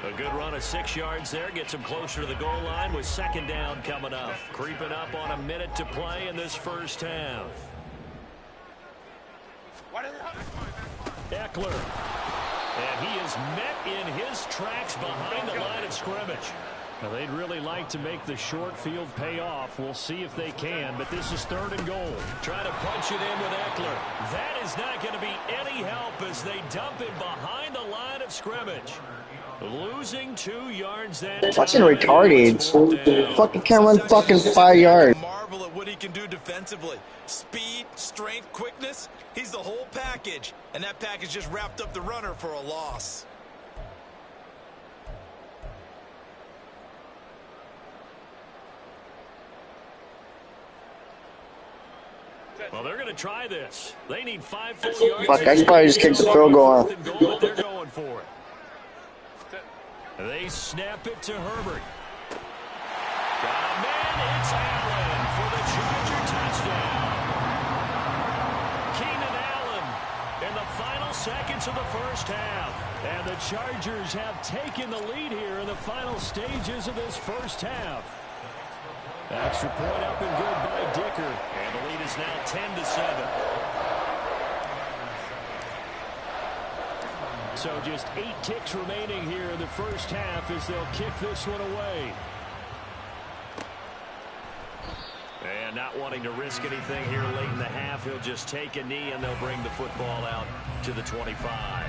A good run of 6 yards there. Gets him closer to the goal line with 2nd down coming up. Creeping up on a minute to play in this first half. Eckler. And he is met in his tracks behind the line of scrimmage. Now, they'd really like to make the short field pay off. We'll see if they can, but this is 3rd and goal. Trying to punch it in with Eckler. That is not going to be any help as they dump it behind the line of scrimmage. Losing 2 yards that Fucking retarded. Fucking can't run fucking 5 yards. Marvel at what he can do defensively. Speed, strength, quickness. He's the whole package. And that package just wrapped up the runner for a loss. Well, they're going to try this. They need 5 full yards. Fuck, I should probably just kick the field goal off. But they're going for it. They snap it to Herbert. Got a man. It's Allen for the Charger touchdown. Keenan Allen in the final seconds of the first half. And the Chargers have taken the lead here in the final stages of this first half. Extra point up and good by Dicker. And the lead is now 10-7. So just 8 ticks remaining here in the first half as they'll kick this one away. And not wanting to risk anything here late in the half, he'll just take a knee and they'll bring the football out to the 25.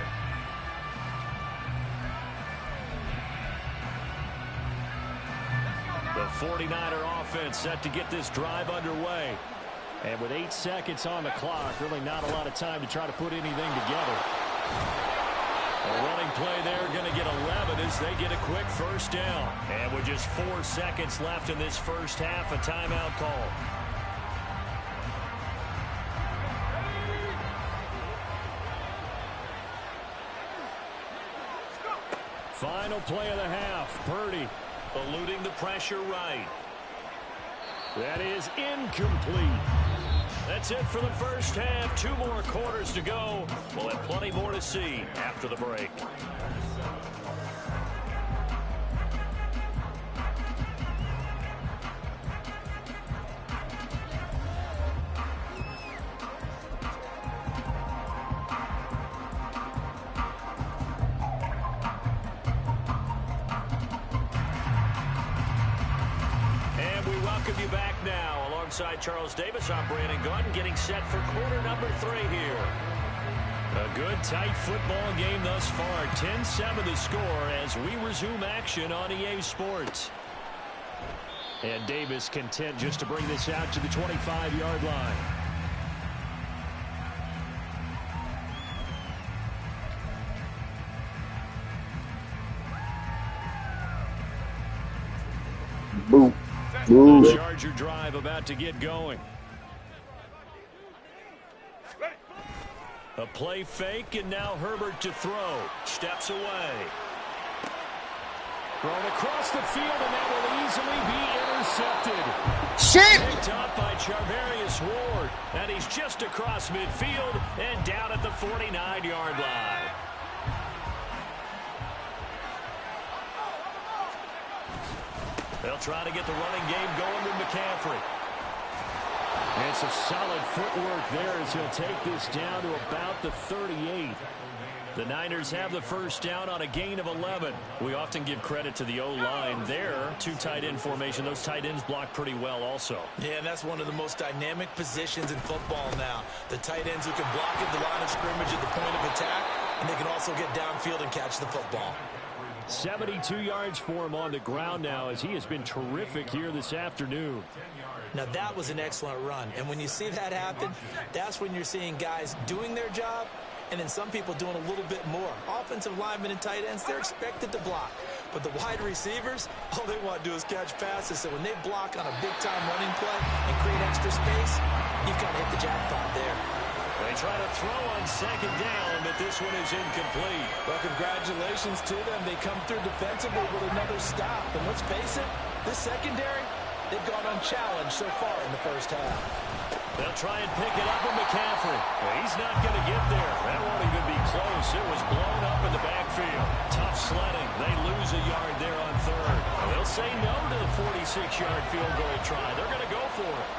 The 49er offense set to get this drive underway. And with 8 seconds on the clock, really not a lot of time to try to put anything together. A running play there, going to get 11 as they get a quick first down. And with just 4 seconds left in this first half, a timeout call. Final play of the half. Purdy eluding the pressure right. That is incomplete. That's it for the first half. 2 more quarters to go. We'll have plenty more to see after the break. Welcome you back now. Alongside Charles Davis, I'm Brandon Gunn, getting set for quarter number 3 here. A good, tight football game thus far. 10-7 the score as we resume action on EA Sports. And Davis content just to bring this out to the 25-yard line. Boom. The Charger drive about to get going. A play fake, and now Herbert to throw. Steps away. Thrown across the field, and that will easily be Intercepted. Shit! Picked up by Charvarius Ward. And he's just across midfield and down at the 49-yard line. They'll try to get the running game going with McCaffrey. And some solid footwork there as he'll take this down to about the 38. The Niners have the first down on a gain of 11. We often give credit to the O-line there. Two tight end formation. Those tight ends block pretty well also. Yeah, and that's one of the most dynamic positions in football now. The tight ends who can block at the line of scrimmage at the point of attack, and they can also get downfield and catch the football. 72 yards for him on the ground now as he has been terrific here this afternoon. Now that was an excellent run, and when you see that happen, that's when you're seeing guys doing their job and then some people doing a little bit more. Offensive linemen and tight ends, they're expected to block. But the wide receivers, all they want to do is catch passes. So when they block on a big-time running play and create extra space, you've got to hit the jackpot there. They try to throw on second down, but this one is incomplete. Well, congratulations to them. They come through defensively with another stop. And let's face it, this secondary, they've gone unchallenged so far in the first half. They'll try and pick it up with McCaffrey. Well, he's not going to get there. That won't even be close. It was blown up in the backfield. Tough sledding. They lose a yard there on third. They'll say no to the 46-yard field goal try. They're going to go for it.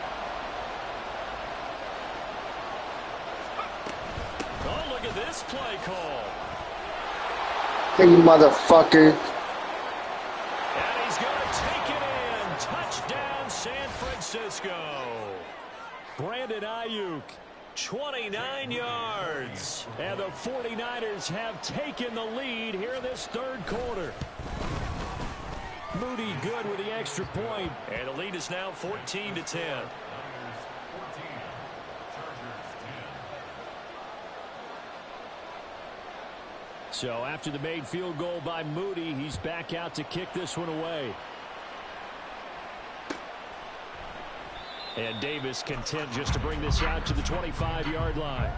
Oh, look at this play call. Hey, you motherfucker. And he's going to take it in. Touchdown, San Francisco. Brandon Ayuk, 29 yards. And the 49ers have taken the lead here in this third quarter. Moody good with the extra point. And the lead is now 14-10. So after the made field goal by Moody, he's back out to kick this one away. And Davis content just to bring this out to the 25-yard line.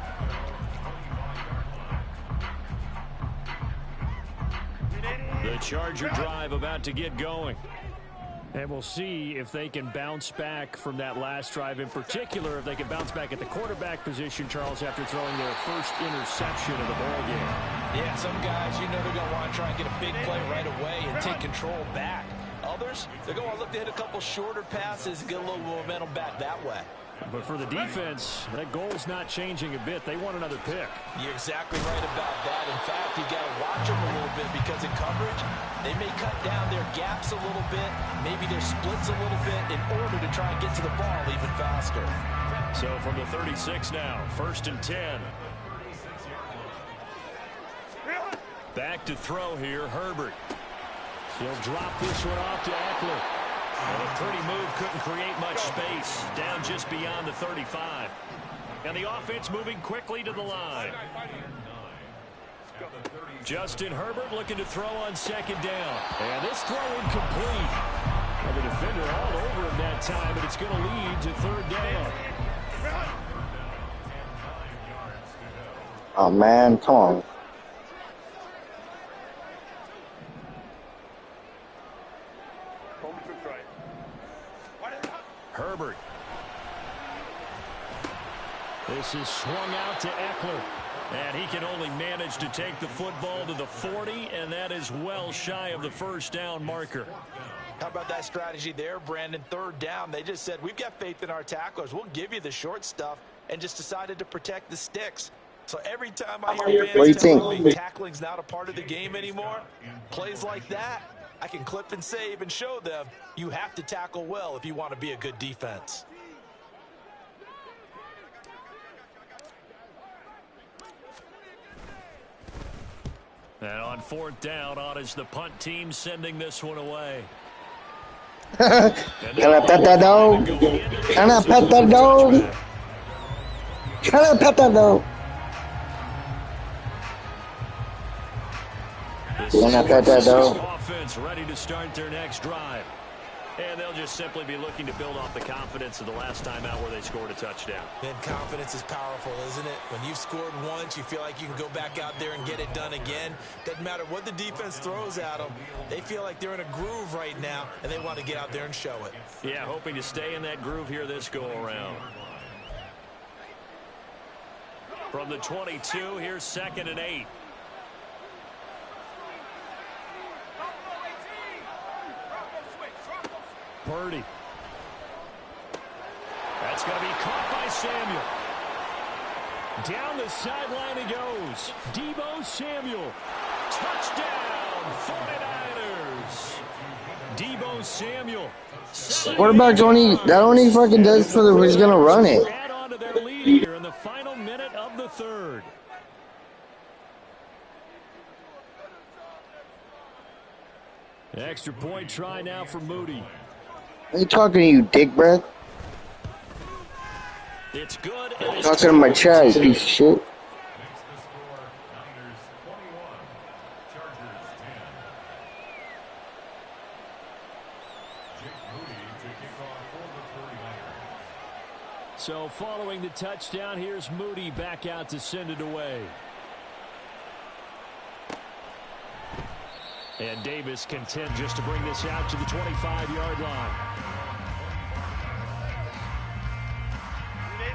The Charger drive about to get going. And we'll see if they can bounce back from that last drive. In particular, if they can bounce back at the quarterback position, Charles, after throwing their first interception of the ballgame. Yeah, some guys, you know they're going to want to try and get a big play right away and take control back. Others, they're going to look to hit a couple shorter passes and get a little momentum back that way. But for the defense, that goal's not changing a bit. They want another pick. You're exactly right about that. In fact, you got to watch them a little bit because in coverage, they may cut down their gaps a little bit, maybe their splits a little bit in order to try and get to the ball even faster. So from the 36 now, 1st and 10. Back to throw here, Herbert. He'll drop this one off to Eckler. And a pretty move, couldn't create much space. Down just beyond the 35. And the offense moving quickly to the line. Justin Herbert looking to throw on second down. And this throw incomplete. And the defender all over him that time, and it's going to lead to third down. Oh, man, come on. Herbert. This is swung out to Eckler. And he can only manage to take the football to the 40, and that is well shy of the first down marker. How about that strategy there, Brandon? Third down, they just said, we've got faith in our tacklers. We'll give you the short stuff, and just decided to protect the sticks. So every time I hear fans telling me tackling's not a part of the game anymore, plays like that, I can clip and save and show them you have to tackle well if you want to be a good defense. And on fourth down, on is the punt team sending this one away. Can I pet that dog? Can I pet that dog? Can I pet that dog? Can I pet that dog? Offense ready to start their next drive. And they'll just simply be looking to build off the confidence of the last time out where they scored a touchdown. And confidence is powerful, isn't it? When you've scored once, you feel like you can go back out there and get it done again. Doesn't matter what the defense throws at them. They feel like they're in a groove right now, and they want to get out there and show it. Yeah, hoping to stay in that groove here this go-around. From the 22, here's 2nd and 8. Purdy. That's going to be caught by Samuel. Down the sideline he goes. Deebo Samuel. Touchdown, 49ers. Deebo Samuel. Quarterback's that only fucking does for the who's gonna run it. Add on to their lead here in the final minute of the third. Extra point try now for Moody. Are you talking to you, dick breath? It's good. Talking to my chat, you piece of shit. So following the touchdown, here's Moody back out to send it away. And Davis content just to bring this out to the 25-yard line.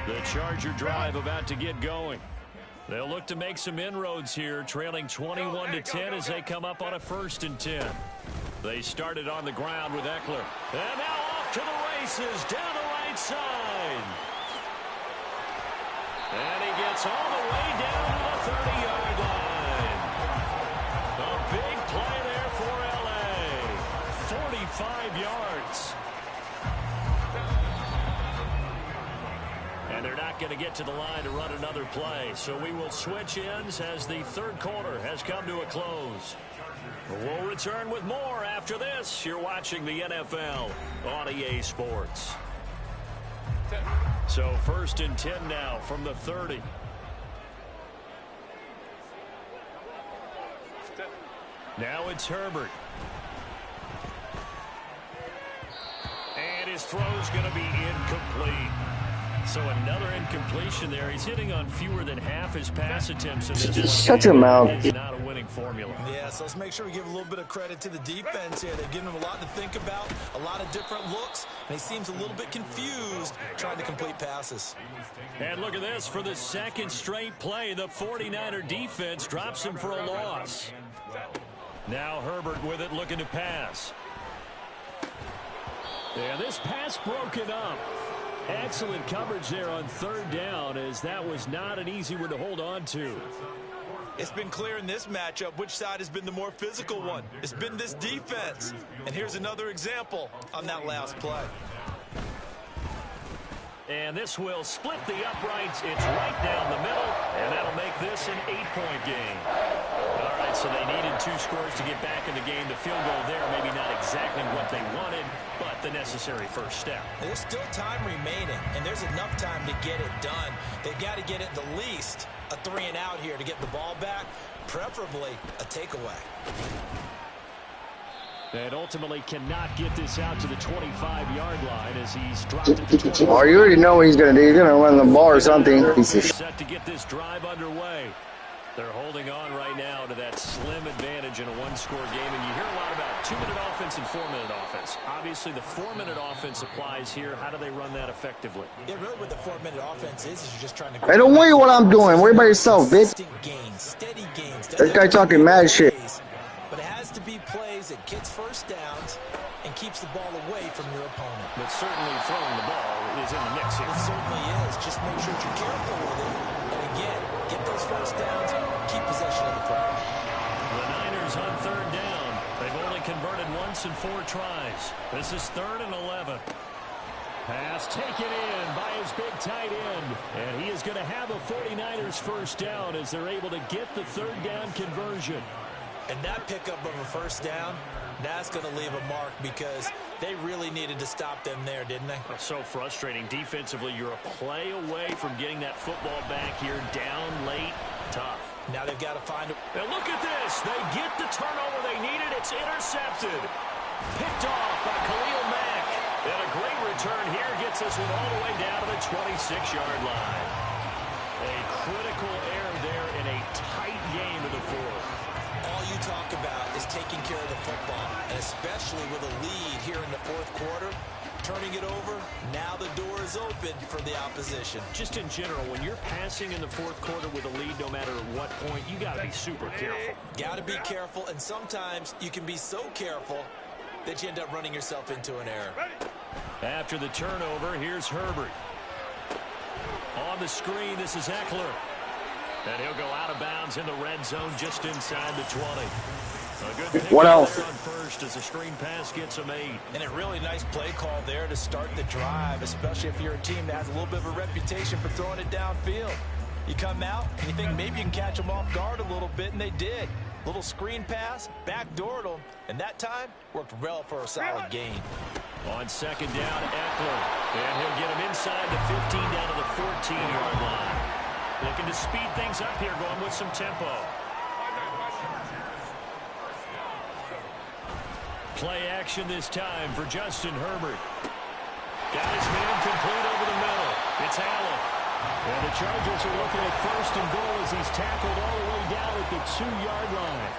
The Charger drive about to get going. They'll look to make some inroads here, trailing 21-10 as they come up on a 1st and 10. They started on the ground with Eckler. And now off to the races down the right side. And he gets all the way down to the 30-yard line. A big play there for L.A. 45 yards. And they're not going to get to the line to run another play. So we will switch ends as the third quarter has come to a close. We'll return with more after this. You're watching the NFL on EA Sports. So 1st and 10 now from the 30. Now it's Herbert. And his throw's going to be incomplete. So another incompletion there. He's hitting on fewer than half his pass attempts in this one. Shut your mouth. It's not a winning formula. Yeah, so let's make sure we give a little bit of credit to the defense here. They've given him a lot to think about, a lot of different looks, and he seems a little bit confused trying to complete passes. And look at this. For the 2nd straight play, the 49er defense drops him for a loss. Now Herbert with it, looking to pass. Yeah, this pass broken up. Excellent coverage there on 3rd down, as that was not an easy one to hold on to. It's been clear in this matchup which side has been the more physical one. It's been this defense. And here's another example on that last play. And this will split the uprights. It's right down the middle, and that'll make this an 8-point game. All right, so they needed 2 scores to get back in the game. The field goal there, maybe not exactly what they wanted, but the necessary first step. There's still time remaining, and there's enough time to get it done. They've got to get it the least a 3-and-out here to get the ball back, preferably a takeaway. And ultimately cannot get this out to the 25-yard line as he's dropped at the 20. Oh, you already know what he's gonna do. He's gonna run the ball or something. Piece of shit. Set to get this drive underway. They're holding on right now to that slim advantage in a 1-score game. And you hear a lot about 2-minute offense and 4-minute offense. Obviously, the 4-minute offense applies here. How do they run that effectively? Yeah, really what the 4-minute offense is you're just trying to... Hey, don't worry what I'm doing. Worry about yourself, bitch. Steady gains. This guy talking mad shit. But it has to be plays that gets first downs and keeps the ball away from your opponent. But certainly throwing the ball is in the mix here. It certainly is. Just make sure you're careful with it. And again, get those first downs, keep possession of the play. The Niners on 3rd down. They've only converted once in 4 tries. This is 3rd and 11. Pass taken in by his big tight end. And he is going to have a 49ers first down as they're able to get the 3rd down conversion. And that pickup of a first down, that's going to leave a mark because they really needed to stop them there, didn't they? So frustrating. Defensively, you're a play away from getting that football back here, down late, tough. Now they've got to find a... Now look at this. They get the turnover they needed. It's intercepted. Picked off by Khalil Mack. And a great return here gets us one all the way down to the 26-yard line. A critical error there in a tight game in the fourth. All you talk about is taking care of the football, and especially with a lead here in the fourth quarter, turning it over, now the door is open for the opposition. Just in general, when you're passing in the fourth quarter with a lead, no matter at what point, you got to be super careful. Got to be careful, and sometimes you can be so careful that you end up running yourself into an error. After the turnover, here's Herbert. On the screen, this is Eckler. And he'll go out of bounds in the red zone just inside the 20. A good pick What else? there on first as the screen pass gets a 8. And a really nice play call there to start the drive, especially if you're a team that has a little bit of a reputation for throwing it downfield. You come out and you think maybe you can catch them off guard a little bit, and they did. Little screen pass, backdoored them, and that time worked well for a solid gain. On second down, Eckler. And he'll get him inside the 15 down to the 14-yard line. Looking to speed things up here, going with some tempo. Play action this time for Justin Herbert. Got his man complete over the middle. It's Allen. And the Chargers are looking at first and goal as he's tackled all the way down at the 2-yard line.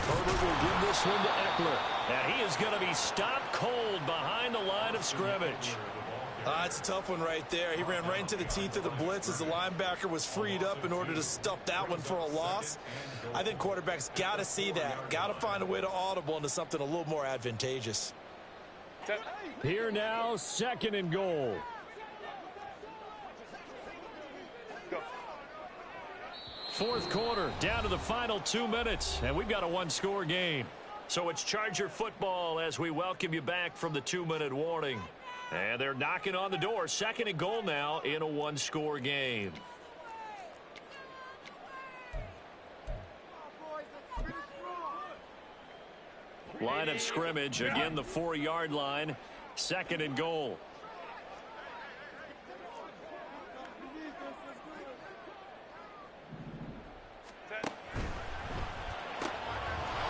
Herbert will give this one to Eckler. And he is going to be stopped cold behind the line of scrimmage. It's a tough one right there. He ran right into the teeth of the blitz as the linebacker was freed up in order to stuff that one for a loss. I think quarterbacks got to see that. Got to find a way to audible into something a little more advantageous. Here now, second and goal. Fourth quarter, down to the final 2 minutes, and we've got a one-score game. So it's Charger football as we welcome you back from the 2-minute warning. And they're knocking on the door. Second and goal now in a one-score game. Line of scrimmage, again the 4-yard line. Second and goal.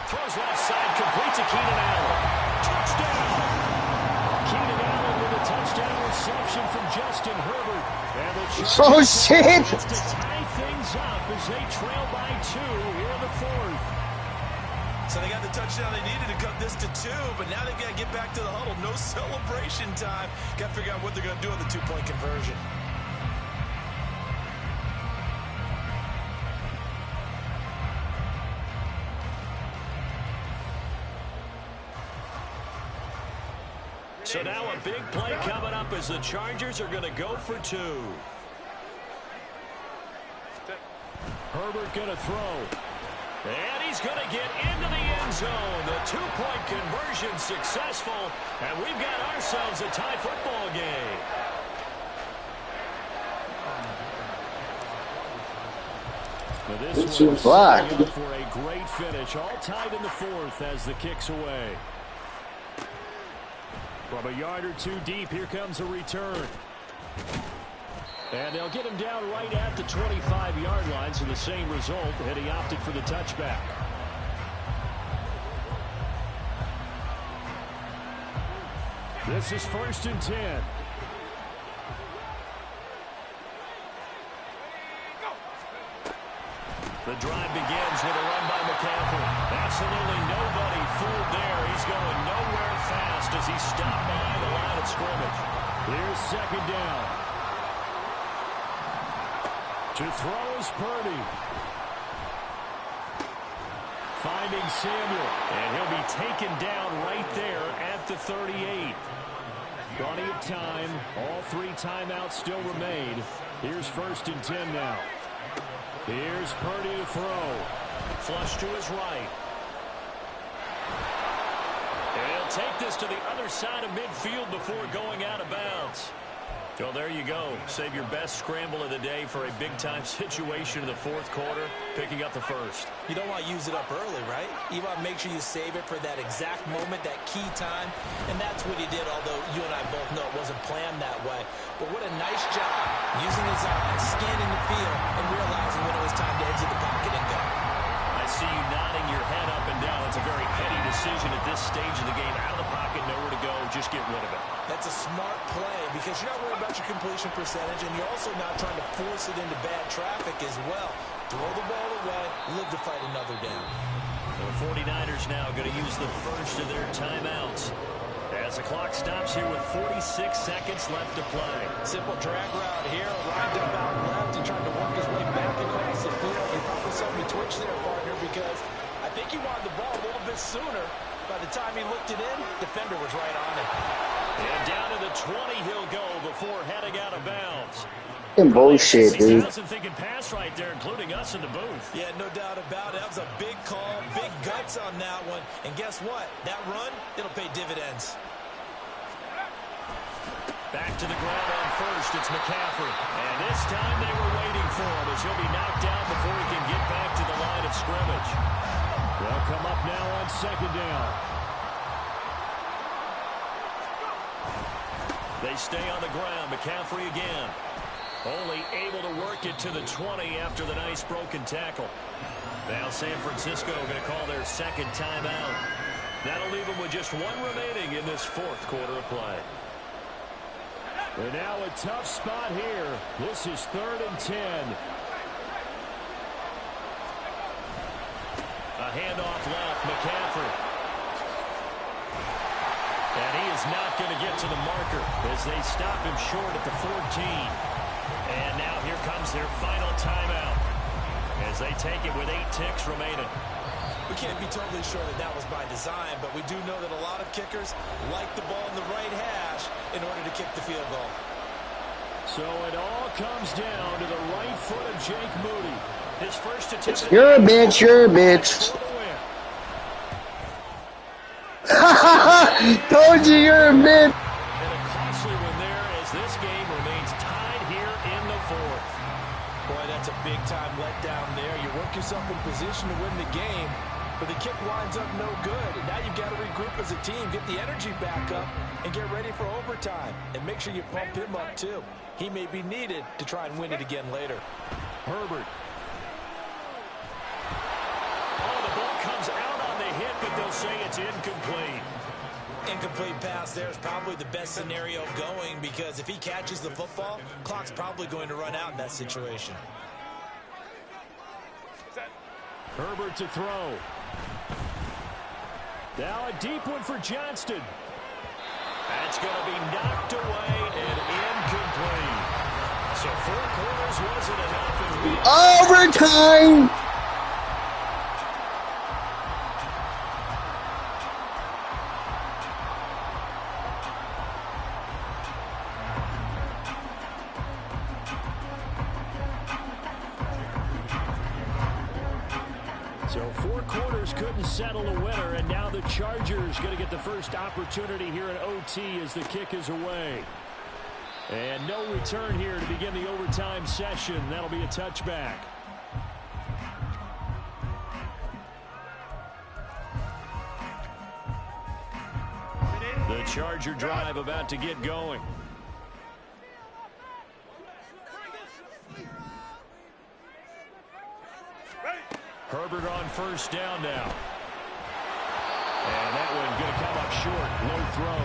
Throws left side, complete to Keenan Allen. Touchdown! Keenan Allen with a touchdown reception from Justin Herbert. And the Oh, shit! to tie things up as they trail by 2 here in the fourth. So they got the touchdown they needed to cut this to 2, but now they've got to get back to the huddle. No celebration time. Got to figure out what they're going to do on the 2-point conversion. So now a big play coming up as the Chargers are going to go for 2. Herbert going to throw. And he's going to get into the end zone. The 2-point conversion successful. And we've got ourselves a tie football game. Now this one black for a great finish. All tied in the fourth as the kick's away. From a yard or 2 deep, here comes a return. And they'll get him down right at the 25-yard line, so the same result, and he opted for the touchback. This is 1st and 10. The drive begins with a run by McCaffrey. Absolutely nobody fooled there. He's going nowhere fast as he stopped by the line of scrimmage. Here's second down. To throw is Purdy. Finding Samuel. And he'll be taken down right there at the 38. Plenty of time. All 3 timeouts still remain. Here's 1st and 10 now. Here's Purdy to throw. Flush to his right. And he'll take this to the other side of midfield before going out of bounds. Well, there you go. Save your best scramble of the day for a big-time situation in the fourth quarter, picking up the first. You don't want to use it up early, right? You want to make sure you save it for that exact moment, that key time. And that's what he did, although you and I both know it wasn't planned that way. But what a nice job using his eyes, scanning the field, and realizing when it was time to exit the pocket and go. I see you nodding batting your head up and down. It's a very heady decision at this stage of the game. Out of the pocket, nowhere to go. Just get rid of it. That's a smart play because you're not worried about your completion percentage, and you're also not trying to force it into bad traffic as well. Throw the ball away, live to fight another down. The 49ers now going to use the first of their timeouts as the clock stops here with 46 seconds left to play. Simple drag route here, lined up out left and trying to work his way back across the field. You probably saw me twitch there, partner, because I think he wanted the ball a little bit sooner. By the time he looked it in, defender was right on it. And down to the 20 he'll go before heading out of bounds. Bullshit, dude. Thinking pass right there, including us in the booth. Yeah, no doubt about it. That was a big call, big guts on that one. And guess what? That run, it'll pay dividends. Back to the ground on first. It's McCaffrey. And this time they were waiting for him as he'll be knocked down before he can get back to the line of scrimmage. They'll come up now on second down. They stay on the ground. McCaffrey again. Only able to work it to the 20 after the nice broken tackle. Now San Francisco going to call their second timeout. That'll leave them with just one remaining in this fourth quarter of play. And now a tough spot here. This is 3rd and 10. A handoff left, McCaffrey. And he is not going to get to the marker as they stop him short at the 14. And now here comes their final timeout as they take it with 8 ticks remaining. We can't be totally sure that that was by design, but we do know that a lot of kickers like the ball in the right hash in order to kick the field goal. So it all comes down to the right foot of Jake Moody. His first attempt. You're a bitch, you're a bitch. Told you you're a bitch. And a costly one there as this game remains tied here in the fourth. Boy, that's a big-time letdown there. You work yourself in position to win the game, but the kick winds up no good. And now you've got to regroup as a team, get the energy back up, and get ready for overtime. And make sure you pump him up, too. He may be needed to try and win it again later. Herbert. Oh, the ball comes out on the hit, but they'll say it's incomplete. Incomplete pass there is probably the best scenario going because if he catches the football, clock's probably going to run out in that situation. Herbert to throw. Now a deep one for Johnston. That's going to be knocked away and incomplete. So 4 quarters wasn't enough. Overtime. So 4 quarters couldn't settle a winner, and now the Chargers going to get the first opportunity here in OT as the kick is away. And no return here to begin the overtime session. That'll be a touchback. The Charger drive about to get going. Herbert on first down now. And that one going to come up short. Low throw.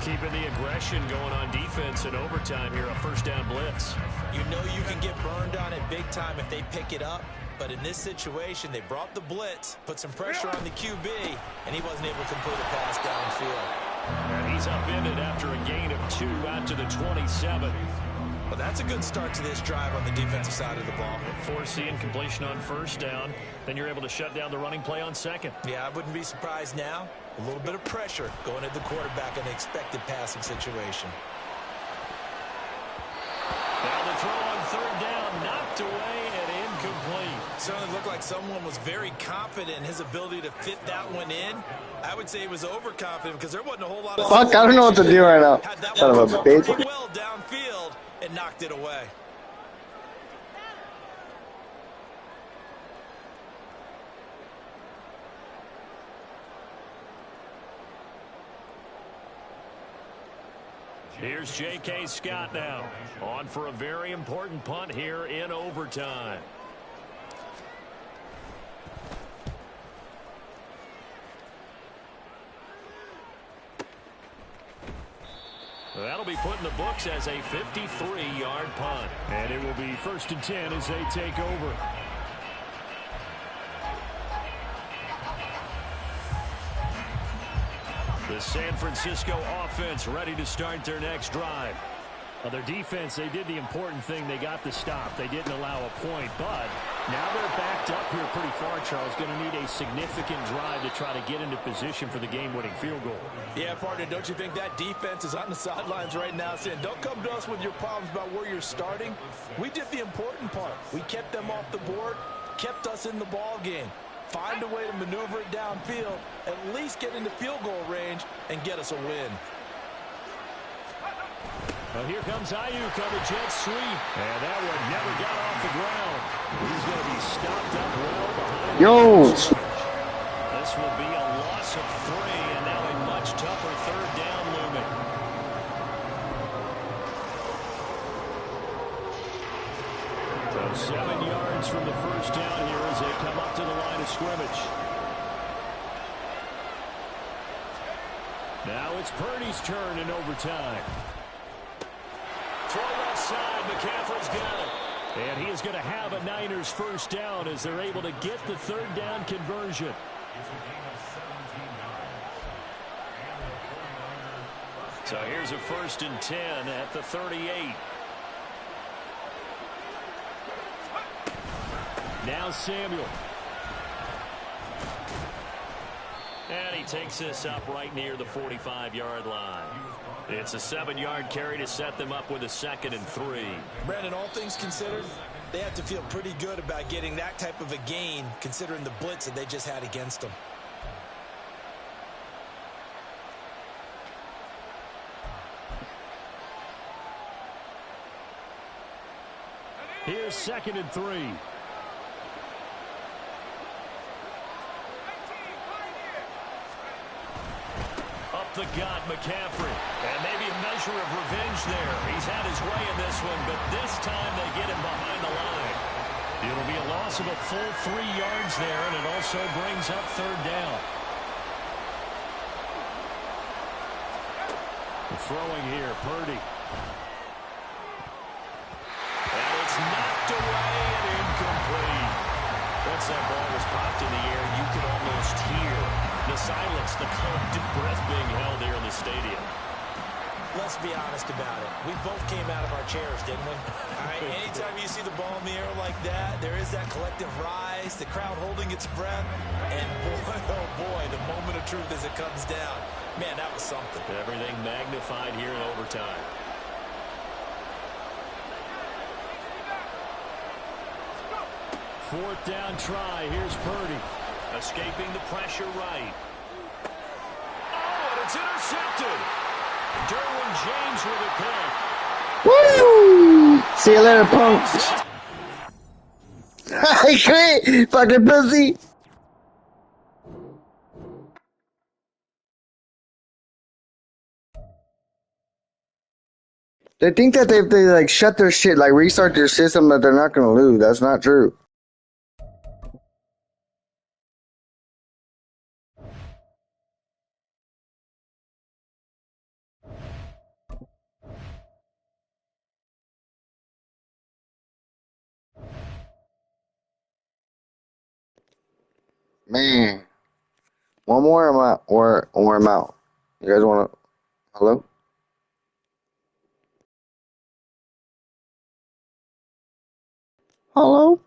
Keeping the aggression going on defense in overtime here. A first down blitz. You know you can get burned on it big time if they pick it up. But in this situation, they brought the blitz, put some pressure on the QB, and he wasn't able to complete a pass downfield. And he's upended after a gain of 2 out to the 27. Well, that's a good start to this drive on the defensive side of the ball. Forcing completion on first down. Then you're able to shut down the running play on second. Yeah, I wouldn't be surprised now. A little bit of pressure going at the quarterback in the expected passing situation. Now the throw on third down, knocked away and incomplete. Certainly looked like someone was very confident in his ability to fit that one in. I would say he was overconfident because there wasn't a whole lot of... Fuck, I don't know what to do right now. Son of a bitch. Pretty well downfield and knocked it away. Here's J.K. Scott now, on for a very important punt here in overtime. That'll be put in the books as a 53-yard punt. And it will be 1st and 10 as they take over. The San Francisco offense ready to start their next drive. Well, their defense, they did the important thing. They got the stop. They didn't allow a point, but now they're backed up here pretty far, Charles. Going to need a significant drive to try to get into position for the game-winning field goal. Yeah, partner, don't you think that defense is on the sidelines right now saying, don't come to us with your problems about where you're starting. We did the important part. We kept them off the board, kept us in the ball game. Find a way to maneuver it downfield, at least get into field goal range, and get us a win. Well, here comes Ayuk on the jet sweep. And that one never got off the ground. He's going to be stopped up well behind. Yo! This will be a loss of 3, and now a much tougher 3rd down looming. So 7 yards from the 1st down here as they come up to the line of scrimmage. Now it's Purdy's turn in overtime. Throw left side, McCaffrey's got it. And he is going to have a Niners 1st down as they're able to get the 3rd down conversion. So here's a 1st and 10 at the 38. Now Samuel. And he takes this up right near the 45-yard line. It's a 7-yard carry to set them up with a 2nd and 3. Brandon, all things considered, they have to feel pretty good about getting that type of a gain considering the blitz that they just had against them. Here's 2nd and 3. The gut, McCaffrey. And maybe a measure of revenge there. He's had his way in this one, but this time they get him behind the line. It'll be a loss of a full 3 yards there, and it also brings up 3rd down. The throwing here, Purdy. And it's knocked away and incomplete. Once that ball was popped in the air, you could almost hear the silence, the collective breath being held here in the stadium. Let's be honest about it. We both came out of our chairs, didn't we? All right, anytime you see the ball in the air like that, there is that collective rise, the crowd holding its breath, and boy, oh boy, the moment of truth as it comes down. Man, that was something. Everything magnified here in overtime. Fourth down try. Here's Purdy. Escaping the pressure right. Oh, and it's intercepted. Derwin James with a pick. Woo! See you later, punks. I quit, fucking pussy. They think that if they like shut their shit, like restart their system, that they're not gonna lose. That's not true. Man, one more, I'm out, or I'm out. You guys wanna? Hello? Hello?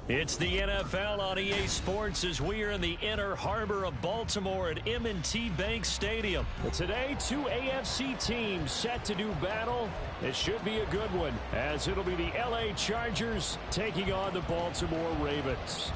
It's the NFL on EA Sports as we are in the inner harbor of Baltimore at M&T Bank Stadium. But today, two AFC teams set to do battle. It should be a good one, as it'll be the LA Chargers taking on the Baltimore Ravens.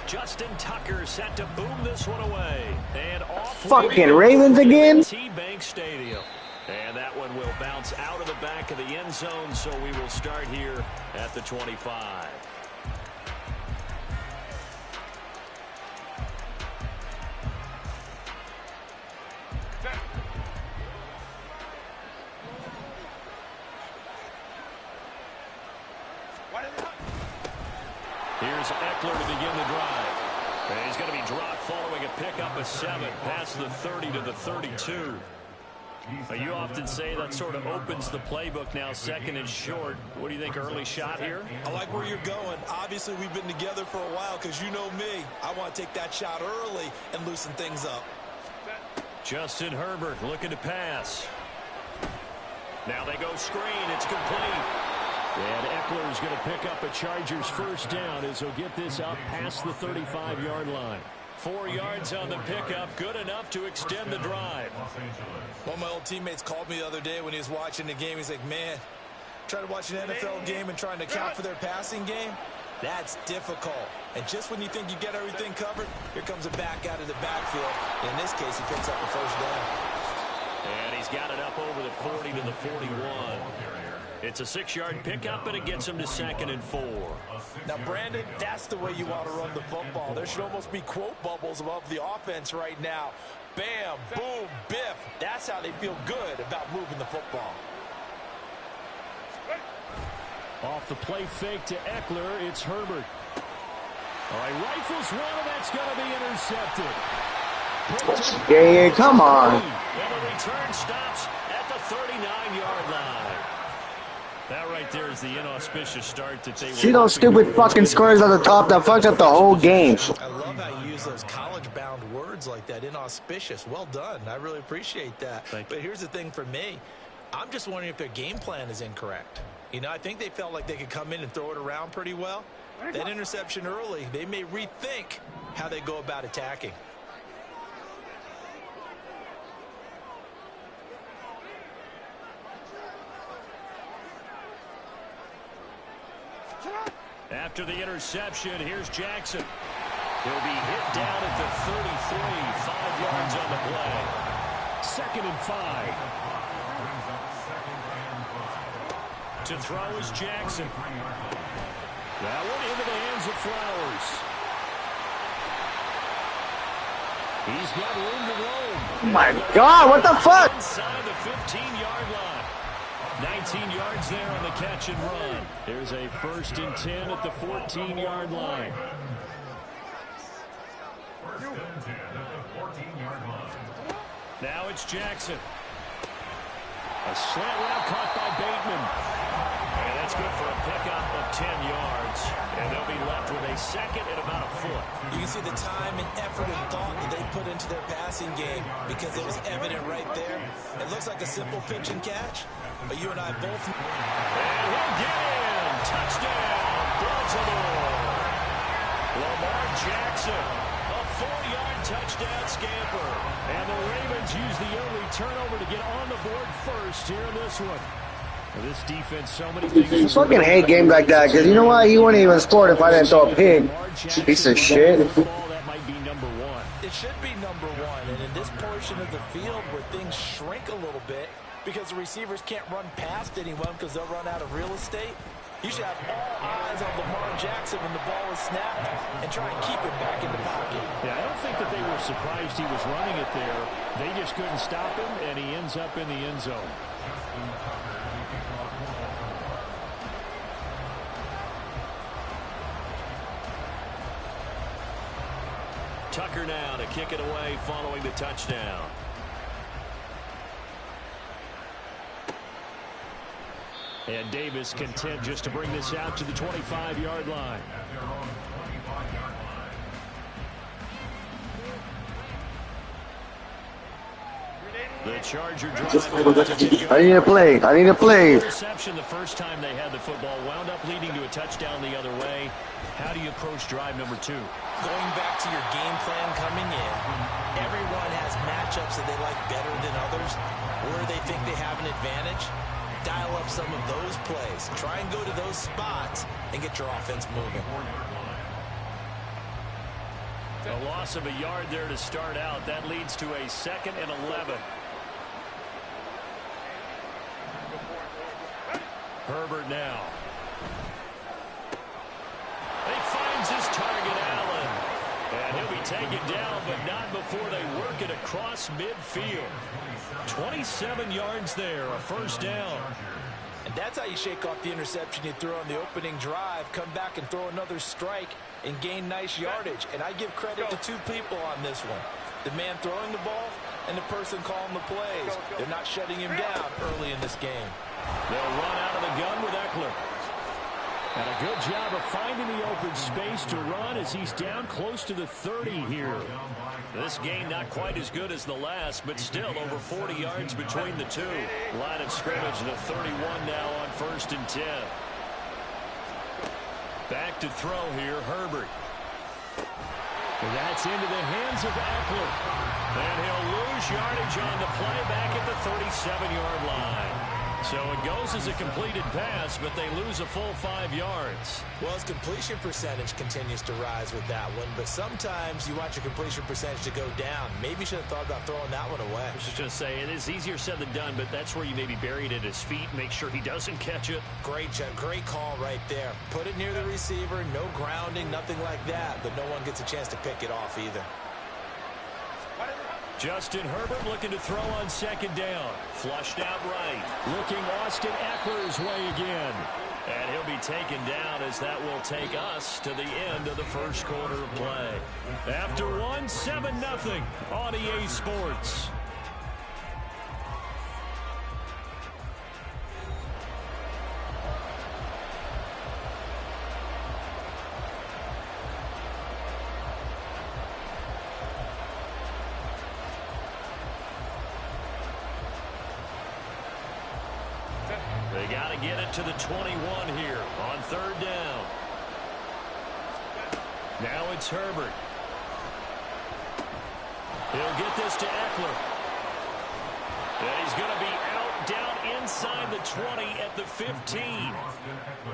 Justin Tucker set to boom this one away. And off fucking Ravens again? T-Bank Stadium. And that one will bounce out of the back of the end zone, so we will start here at the 25. Here's Eckler to begin the drive. And he's going to be dropped following a pickup of 7 past the 30 to the 32. You often say that sort of opens the playbook now, second and short. What do you think, early shot here? I like where you're going. Obviously, we've been together for a while because you know me. I want to take that shot early and loosen things up. Justin Herbert looking to pass. Now they go screen. It's complete. And Eckler is going to pick up a Chargers first down as he'll get this up past the 35-yard line. 4 yards on the pickup, good enough to extend the drive. One of my old teammates called me the other day when he was watching the game. He's like, man, trying to watch an NFL game and trying to account for their passing game, that's difficult. And just when you think you get everything covered, here comes a back out of the backfield. In this case, he picks up a first down. And he's got it up over the 40 to the 41. It's a 6-yard pickup, and it gets him to 2nd and 4. Now, Brandon, that's the way you want to run the football. There should almost be quote bubbles above the offense right now. Bam, boom, biff. That's how they feel good about moving the football. Off the play fake to Eckler, it's Herbert. All right, rifles one, and that's going to be intercepted. Yeah, come on. And the return stops at the 39-yard line. That right there is the inauspicious start that they See those stupid fucking squares on the top that fucks up the whole game. I love how you use those college-bound words like that, inauspicious. Well done. I really appreciate that. But here's the thing for me. I'm just wondering if their game plan is incorrect. You know, I think they felt like they could come in and throw it around pretty well. That interception early, they may rethink how they go about attacking. After the interception, here's Jackson. He'll be hit down at the 33, 5 yards on the play. 2nd and 5. To throw is Jackson. That one into the hands of Flowers. He's got room to roam. Oh my God, what the fuck? Inside the 15-yard line. 19 yards there on the catch and run. There's a 1st and 10 at the 14-yard line. Now it's Jackson. A slant route caught by Bateman. And that's good for a pickup of 10 yards. And they'll be left with a 2nd and about a foot. You can see the time and effort and thought that they put into their passing game because it was evident right there. It looks like a simple pitch and catch, but you and I both... And he'll get in. Touchdown, Baltimore. Lamar Jackson, a 4-yard touchdown scamper. And the Ravens use the early turnover to get on the board first here in this one. This defense, so many things. I fucking hate games like that, because you know what? You wouldn't even score if I didn't throw a pig. Piece of shit. That might be number 1. It should be number 1, and in this portion of the field where things shrink a little bit because the receivers can't run past anyone because they'll run out of real estate, You should have all eyes on Lamar Jackson when the ball is snapped and try and keep it back in the pocket. Yeah, I don't think that they were surprised he was running it there. They just couldn't stop him, and he ends up in the end zone. Tucker now to kick it away following the touchdown. And Davis content just to bring this out to the 25-yard line. The Charger drive. I need a play. I need a play. Interception the first time they had the football, wound up leading to a touchdown the other way. How do you approach drive number 2? Going back to your game plan coming in, everyone has matchups that they like better than others, where they think they have an advantage. Dial up some of those plays. Try and go to those spots and get your offense moving. A loss of a yard there to start out. That leads to a 2nd and 11. Herbert now. He finds his target, Allen. And he'll be taken down, but not before they work it across midfield. 27 yards there, a first down. And that's how you shake off the interception you threw on the opening drive, come back and throw another strike and gain nice yardage. And I give credit to 2 people on this one. The man throwing the ball and the person calling the plays. They're not shutting him down early in this game. They'll run out of the gun with Eckler. And a good job of finding the open space to run as he's down close to the 30 here. This game not quite as good as the last, but still over 40 yards between the two. Line of scrimmage, the 31 now on 1st and 10. Back to throw here, Herbert. And that's into the hands of Eckler. And he'll lose yardage on the play back at the 37-yard line. So it goes as a completed pass, but they lose a full 5 yards. Well, his completion percentage continues to rise with that one, but sometimes you want your completion percentage to go down. Maybe you should have thought about throwing that one away. I was just going to say, it is easier said than done, but that's where you maybe bury it at his feet, make sure he doesn't catch it. Great call right there. Put it near the receiver, no grounding, nothing like that, but no one gets a chance to pick it off either. Justin Herbert looking to throw on 2nd down. Flushed out right. Looking Austin Eckler's way again. And he'll be taken down as that will take us to the end of the first quarter of play. After one, 7-0 on EA Sports. They got to get it to the 21 here on 3rd down. Now it's Herbert. He'll get this to Eckler. And he's going to be out down inside the 20 at the 15.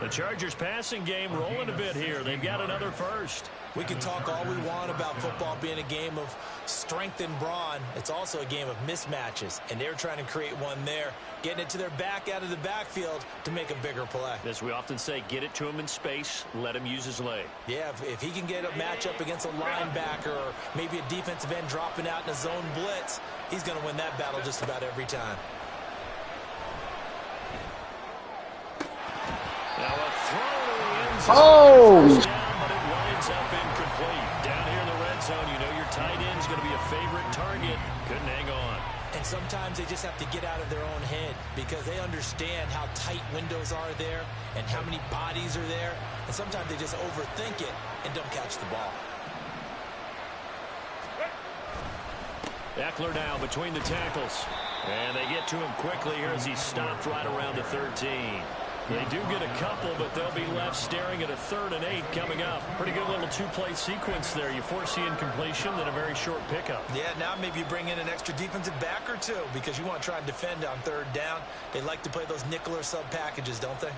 The Chargers passing game rolling a bit here. They've got another first. We can talk all we want about football being a game of strength and brawn. It's also a game of mismatches, and they're trying to create one there, getting it to their back out of the backfield to make a bigger play. As we often say, get it to him in space, let him use his leg. Yeah, if he can get a matchup against a linebacker or maybe a defensive end dropping out in a zone blitz, he's going to win that battle just about every time. Now a throw to the end zone. Oh! First down, but it winds up incomplete. Down here in the red zone, you know your tight end's going to be a favorite target. Couldn't hang on. And sometimes they just have to get out of their own head because they understand how tight windows are there and how many bodies are there. And sometimes they just overthink it and don't catch the ball. Eckler now between the tackles. And they get to him quickly here as he's stopped right around the 13. They do get a couple, but they'll be left staring at a 3rd and 8 coming up. Pretty good little 2-play sequence there. You force the incompletion, then a very short pickup. Yeah, now maybe you bring in an extra defensive back or 2 because you want to try and defend on 3rd down. They like to play those nickel or sub packages, don't they?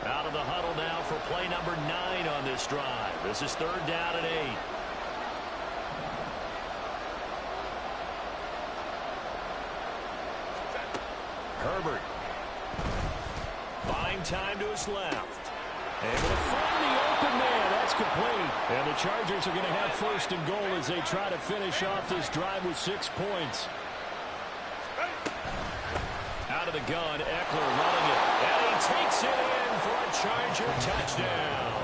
Out of the huddle now for play number 9 on this drive. This is 3rd down and 8. Herbert. Buying time to his left. Able to find the open man. That's complete. And the Chargers are going to have first and goal as they try to finish off this drive with 6 points. Out of the gun, Eckler running it. And he takes it in for a Charger touchdown.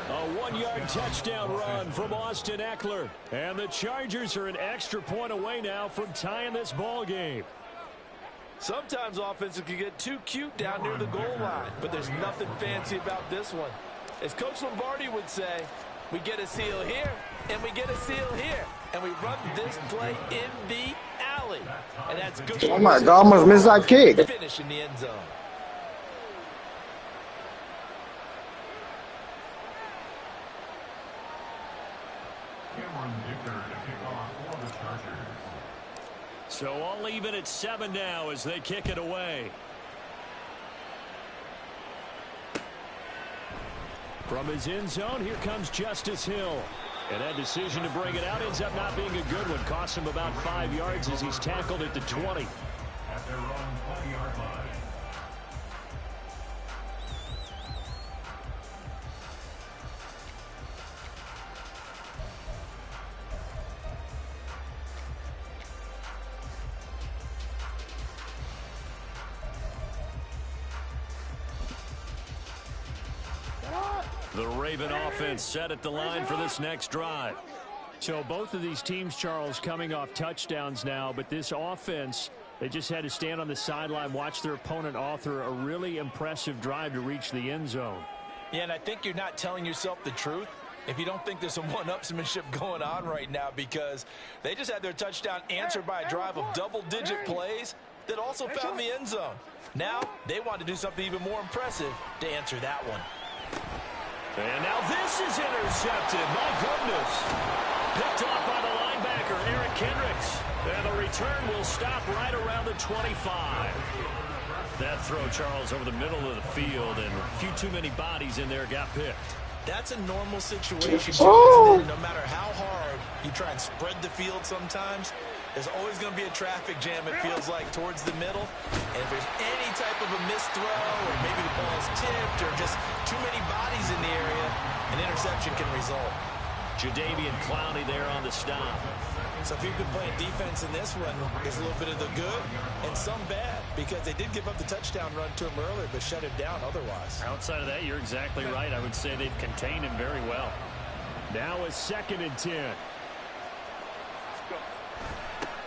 A 1-yard touchdown run from Austin Eckler. And the Chargers are an extra point away now from tying this ball game. Sometimes offenses can get too cute down near the goal line, but there's nothing fancy about this one. As Coach Lombardi would say, we get a seal here, and we get a seal here, and we run this play in the alley. And that's good. Oh my God, almost missed that kick. Finish in the end zone. So all even at 7 now as they kick it away. From his end zone, here comes Justice Hill. And that decision to bring it out ends up not being a good one. Costs him about 5 yards as he's tackled at the 20. At their own 20-yard line. The Raven offense set at the line for this next drive. So both of these teams, Charles, coming off touchdowns now, but this offense, they just had to stand on the sideline, watch their opponent author a really impressive drive to reach the end zone. Yeah, and I think you're not telling yourself the truth if you don't think there's some one-upsmanship going on right now, because they just had their touchdown answered by a drive of double-digit plays that also found the end zone. Now they want to do something even more impressive to answer that one. And now this is intercepted. My goodness. Picked off by the linebacker, Eric Kendricks. And the return will stop right around the 25. That throw, Charles, over the middle of the field, and a few too many bodies in there got picked. That's a normal situation, too, isn't it? No matter how hard you try and spread the field sometimes, there's always going to be a traffic jam, it feels like, towards the middle. And if there's any type of a missed throw, or maybe the ball's tipped, or just too many bodies in the area, an interception can result. Jadeveon Clowney there on the stop. So if you've been playing defense in this one, there's a little bit of the good and some bad, because they did give up the touchdown run to him earlier, but shut him down otherwise. Outside of that, you're exactly right. I would say they've contained him very well. Now a 2nd and 10.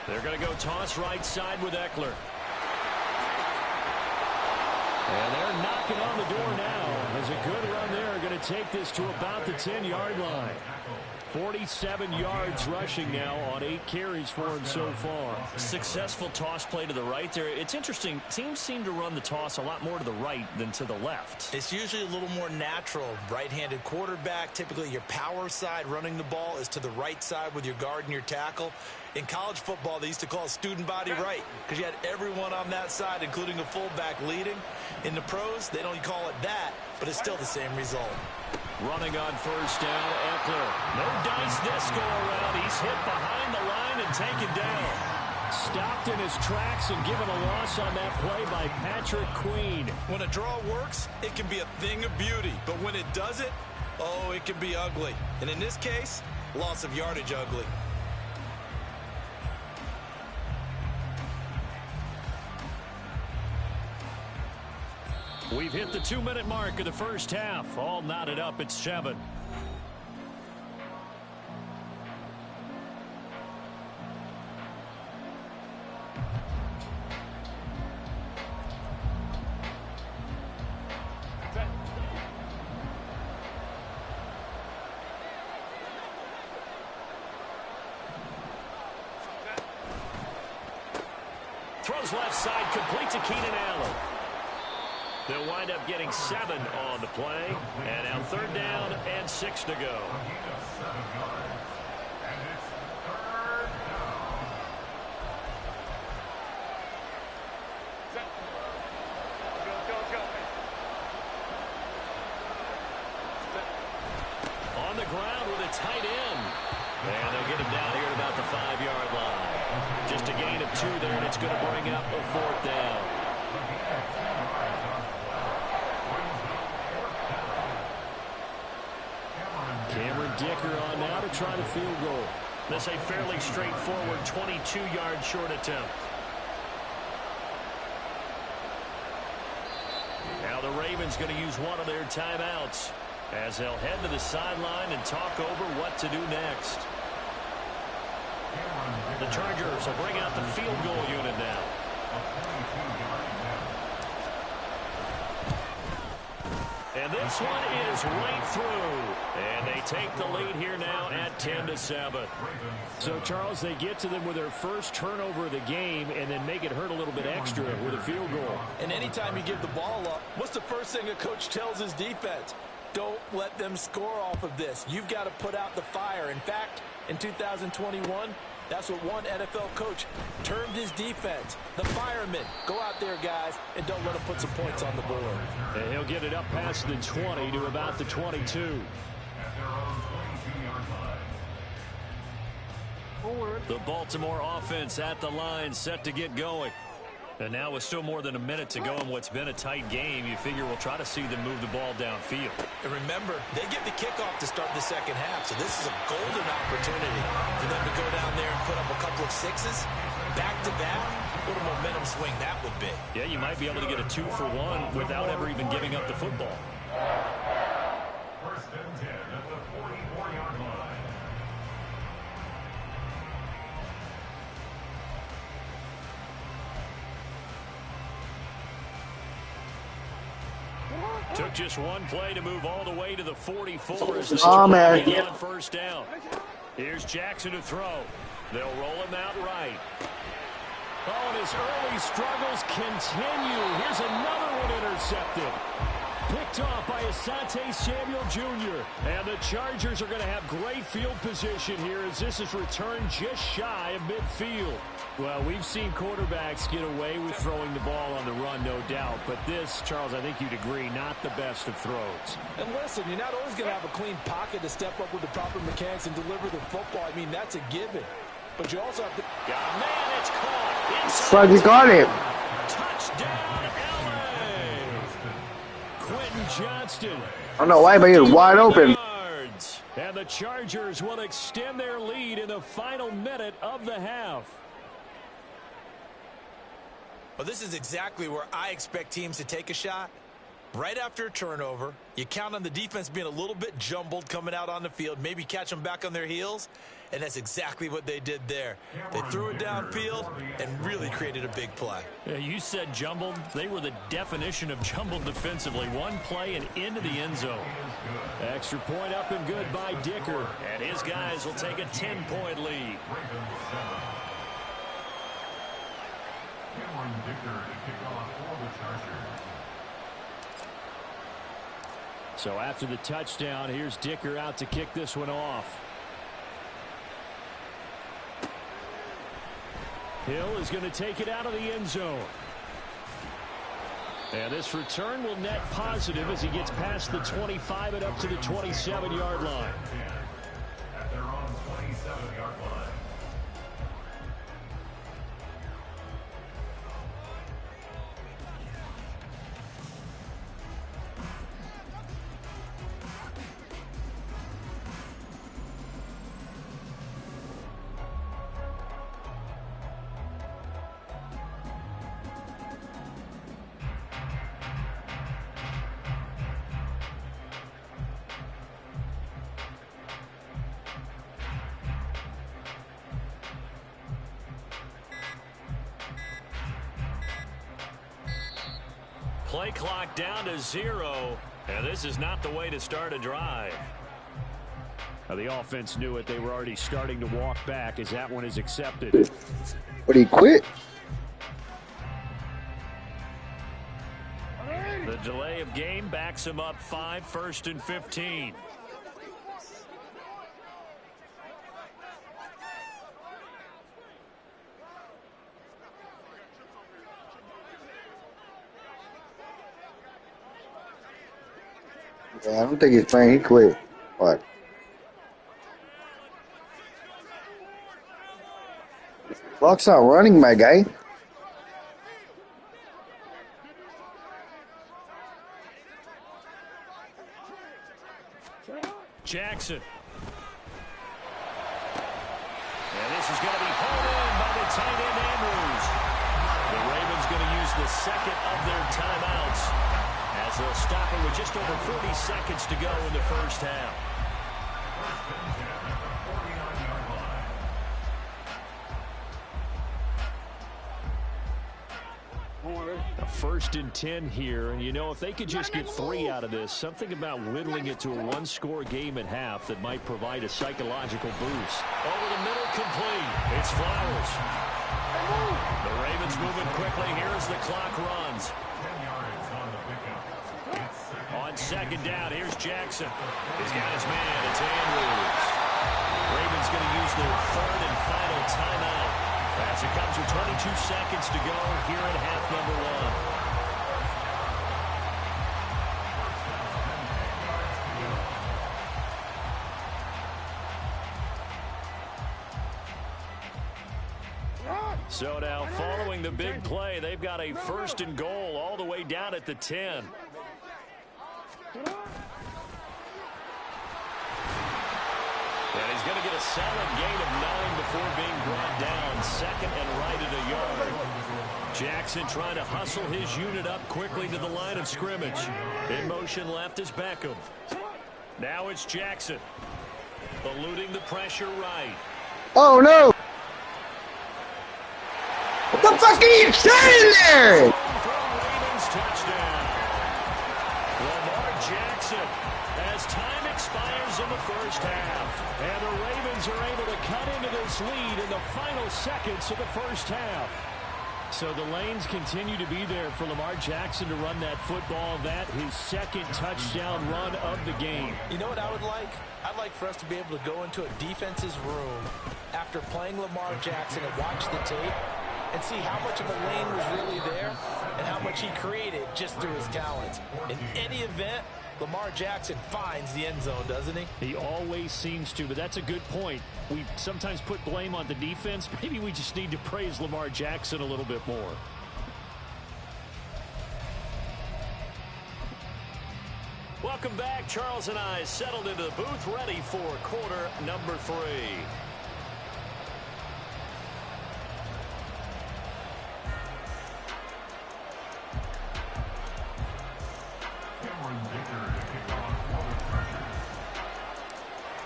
They're going to go toss right side with Eckler. And they're knocking on the door now. There's a good run there. Going to take this to about the 10-yard line. 47 yards rushing now on 8 carries for him so far. Successful toss play to the right there. It's interesting. Teams seem to run the toss a lot more to the right than to the left. It's usually a little more natural. Right-handed quarterback, typically your power side running the ball is to the right side with your guard and your tackle. In college football, they used to call student body right because you had everyone on that side, including a fullback leading. In the pros, they don't call it that, but it's still the same result. Running on first down, Eckler. No dice this go around. He's hit behind the line and taken down. Stopped in his tracks and given a loss on that play by Patrick Queen. When a draw works, it can be a thing of beauty. But when it doesn't, oh, it can be ugly. And in this case, loss of yardage ugly. We've hit the 2-minute mark of the first half. All knotted up at 7. Throws left side, complete to Keenan Allen. They'll wind up getting 7 on the play. And now 3rd down and 6 to go. On the ground with a tight end. And they'll get him down here at about the 5-yard line. Just a gain of 2 there, and it's going to bring up a 4th down. Cameron Dicker on now to try the field goal. This a fairly straightforward 22-yard short attempt. Now the Ravens going to use one of their timeouts as they'll head to the sideline and talk over what to do next. The Chargers will bring out the field goal unit now. And this one is right through. And they take the lead here now at 10-7. So, Charles, they get to them with their first turnover of the game and then make it hurt a little bit extra with a field goal. And anytime you give the ball up, what's the first thing a coach tells his defense? Don't let them score off of this. You've got to put out the fire. In fact, in 2021, that's what one NFL coach termed his defense. The firemen. Go out there, guys, and don't let them put some points on the board. And he'll get it up past the 20 to about the 22. The Baltimore offense at the line, set to get going. And now with still more than a minute to go in what's been a tight game, you figure we'll try to see them move the ball downfield. And remember, they get the kickoff to start the second half, so this is a golden opportunity for them to go down there and put up a couple of sixes back-to-back. What a momentum swing that would be. Yeah, you might be able to get a 2-for-1 without ever even giving up the football. First and 10 at the 44-yard line. Took just one play to move all the way to the 44 as the man. on first down. Here's Jackson to throw. They'll roll him out right. Oh, and his early struggles continue. Here's another one intercepted. Picked off by Asante Samuel Jr. And the Chargers are going to have great field position here as this is returned just shy of midfield. Well, we've seen quarterbacks get away with throwing the ball on the run, no doubt. But this, Charles, I think you'd agree, not the best of throws. And listen, you're not always going to have a clean pocket to step up with the proper mechanics and deliver the football. I mean, that's a given. But you also have to... Man, it's caught. But you got it. Touchdown, LA. Quentin Johnston. I don't know why, but you're wide open. Yards. And the Chargers will extend their lead in the final minute of the half. Well, this is exactly where I expect teams to take a shot. Right after a turnover, you count on the defense being a little bit jumbled coming out on the field, maybe catch them back on their heels, and that's exactly what they did there. They threw it downfield and really created a big play. Yeah, you said jumbled. They were the definition of jumbled defensively. One play and into the end zone. Extra point up and good by Dicker. And his guys will take a 10-point lead. Cameron Dicker to kick off for the Chargers. So after the touchdown, here's Dicker out to kick this one off. Hill is going to take it out of the end zone. And this return will net positive as he gets past the 25 and up to the 27-yard line. At their own 27-yard line. Play clock down to 0. And this is not the way to start a drive. Now the offense knew it. They were already starting to walk back as that one is accepted. But he quit. The delay of game backs him up 5, 1st and 15. Yeah, I don't think he's playing. He quit. What? Clock's not running, my guy. Jackson. And this is going to be pulled in by the tight end Andrews. The Ravens going to use the second of their timeouts as they'll stop it with just over 40 seconds to go in the first half. A 1st and 10 here, and you know, if they could just get 3 out of this, something about whittling it to a 1-score game at half that might provide a psychological boost. Over the middle, complete. It's Flowers. The Ravens moving quickly here as the clock runs. On 2nd down, here's Jackson. He's got his man. It's Andrews. Ravens going to use their 3rd and final timeout as it comes with 22 seconds to go here in half number 1. So now, following the big play, they've got a 1st and goal all the way down at the 10. And he's going to get a solid gain of 9 before being brought down. 2nd and right at a yard. Jackson trying to hustle his unit up quickly to the line of scrimmage. In motion left is Beckham. Now it's Jackson. Eluding the pressure right. Oh, no. What the fuck are you saying there? Ravens touchdown. Lamar Jackson as time expires in the first half. And the Ravens are able to cut into this lead in the final seconds of the first half. So the lanes continue to be there for Lamar Jackson to run that football. That his 2nd touchdown run of the game. You know what I would like? I'd like for us to be able to go into a defense's room after playing Lamar Jackson and watch the tape and see how much of a lane was really there and how much he created just through his talents. In any event, Lamar Jackson finds the end zone, doesn't he? He always seems to, but that's a good point. We sometimes put blame on the defense. Maybe we just need to praise Lamar Jackson a little bit more. Welcome back. Charles and I settled into the booth, ready for quarter number 3.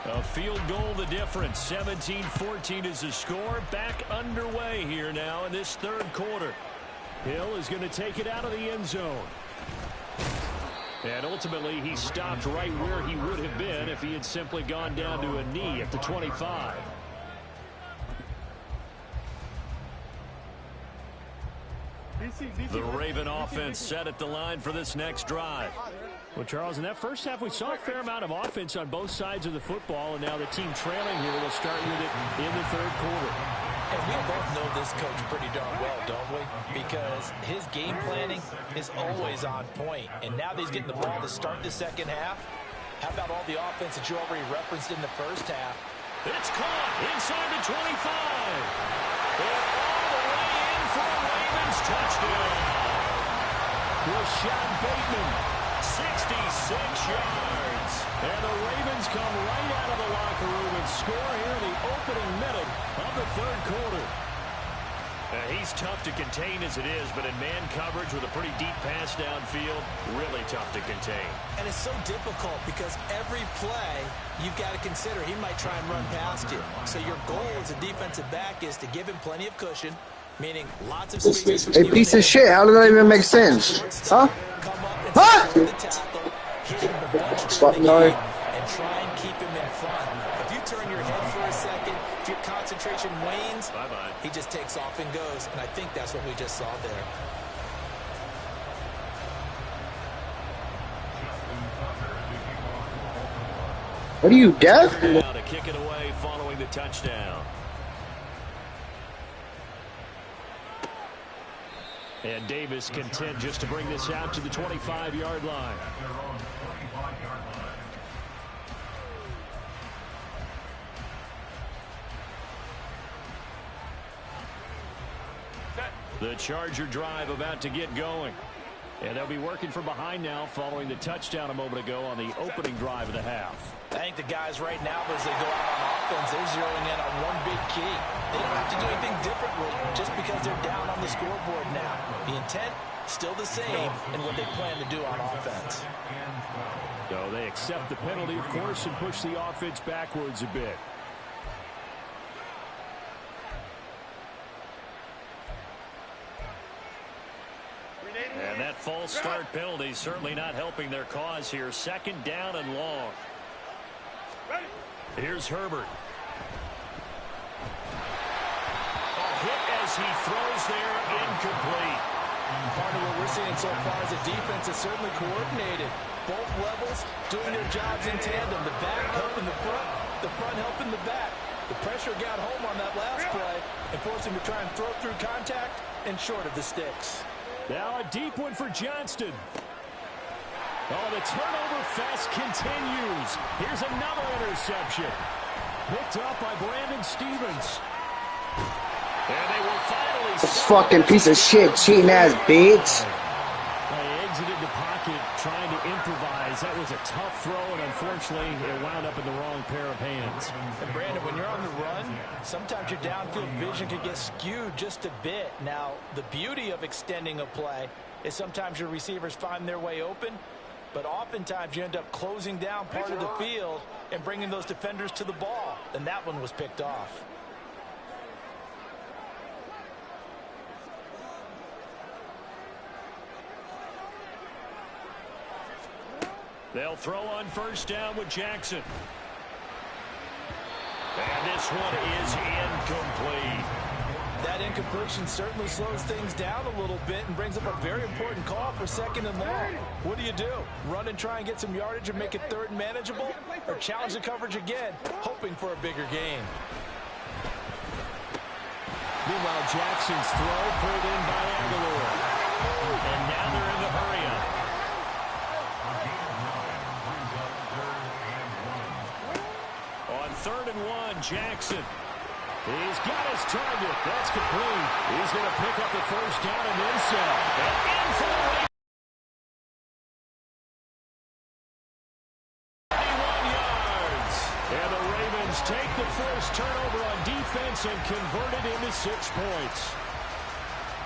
A field goal the difference. 17-14 is the score. Back underway here now in this 3rd quarter. Hill is going to take it out of the end zone. And ultimately he stopped right where he would have been if he had simply gone down to a knee at the 25. The Raven offense set at the line for this next drive. Well, Charles, in that first half, we saw a fair amount of offense on both sides of the football, and now the team trailing here will start with it in the 3rd quarter. And we both know this coach pretty darn well, don't we? Because his game planning is always on point. And now that he's getting the ball to start the 2nd half, how about all the offense that you already referenced in the first half? It's caught inside the 25. And all the way in for a Ravens touchdown. Rashad Bateman, 66 yards. And the Ravens come right out of the locker room and score here in the opening minute of the 3rd quarter. He's tough to contain as it is, but in man coverage with a pretty deep pass downfield, really tough to contain. And it's so difficult because every play you've got to consider he might try and run past you. So your goal as a defensive back is to give him plenty of cushion, meaning lots of space. A piece of shit. How does that even make sense? Huh? Huh? Fucking no. And try and keep him in front. If you turn your head for a second, if your concentration wanes, bye-bye. He just takes off and goes. And I think that's what we just saw there. What are you, deaf? Now to kick it away following the touchdown. And Davis content just to bring this out to the 25-yard line. The Charger drive about to get going. And they'll be working from behind now following the touchdown a moment ago on the opening drive of the half. I think the guys right now, as they go out on offense, they're zeroing in on one big key. They don't have to do anything differently just because they're down on the scoreboard now. The intent, still the same in what they plan to do on offense. So they accept the penalty, of course, and push the offense backwards a bit. And that false start penalty certainly not helping their cause here. Second down and long. Here's Herbert. A hit as he throws there, incomplete. Part of what we're seeing so far is the defense is certainly coordinated. Both levels doing their jobs in tandem. The back helping the front helping the back. The pressure got home on that last play and forced him to try and throw through contact and short of the sticks. Now a deep one for Johnston. Oh, the turnover fest continues. Here's another interception. Picked up by Brandon Stevens. And they will finally... This fucking piece of shit, cheating ass bitch. They exited the pocket trying to improvise. That was a tough throw, and unfortunately, it wound up in the wrong pair of hands. And Brandon, when you're on the run, sometimes your downfield vision can get skewed just a bit. Now, the beauty of extending a play is sometimes your receivers find their way open, but oftentimes you end up closing down part of the field and bringing those defenders to the ball. And that one was picked off. They'll throw on first down with Jackson. And this one is incomplete. That incompletion certainly slows things down a little bit and brings up a very important call for second and long. What do? Run and try and get some yardage and make it third and manageable? Or challenge the coverage again, hoping for a bigger gain? Meanwhile, Jackson's throw pulled in by Aguilar. And now they're in the hurry-up. On 3rd and 1, Jackson. He's got his target. That's complete. He's going to pick up the first down and then some. And in for the Ravens. 21 yards. And the Ravens take the first turnover on defense and convert it into 6 points.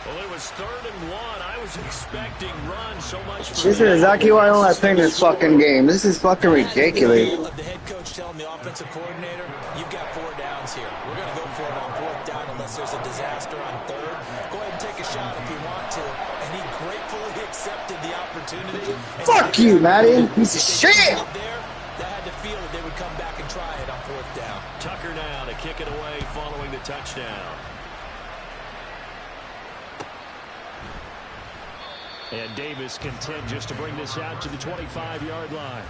Well, it was 3rd and 1. I was expecting run so much. This is exactly why I don't like playing this fucking game. This is fucking ridiculous. The head coach telling the offensive coordinator, you've got 4 downs here. We're going to go for it on 4th down unless there's a disaster on 3rd. Go ahead and take a shot if you want to. And he gratefully accepted the opportunity. Fuck you, Madden. Piece of shit. They had to feel that they would come back and try it on 4th down. Tucker now to kick it away following the touchdown. And Davis content just to bring this out to the 25-yard line.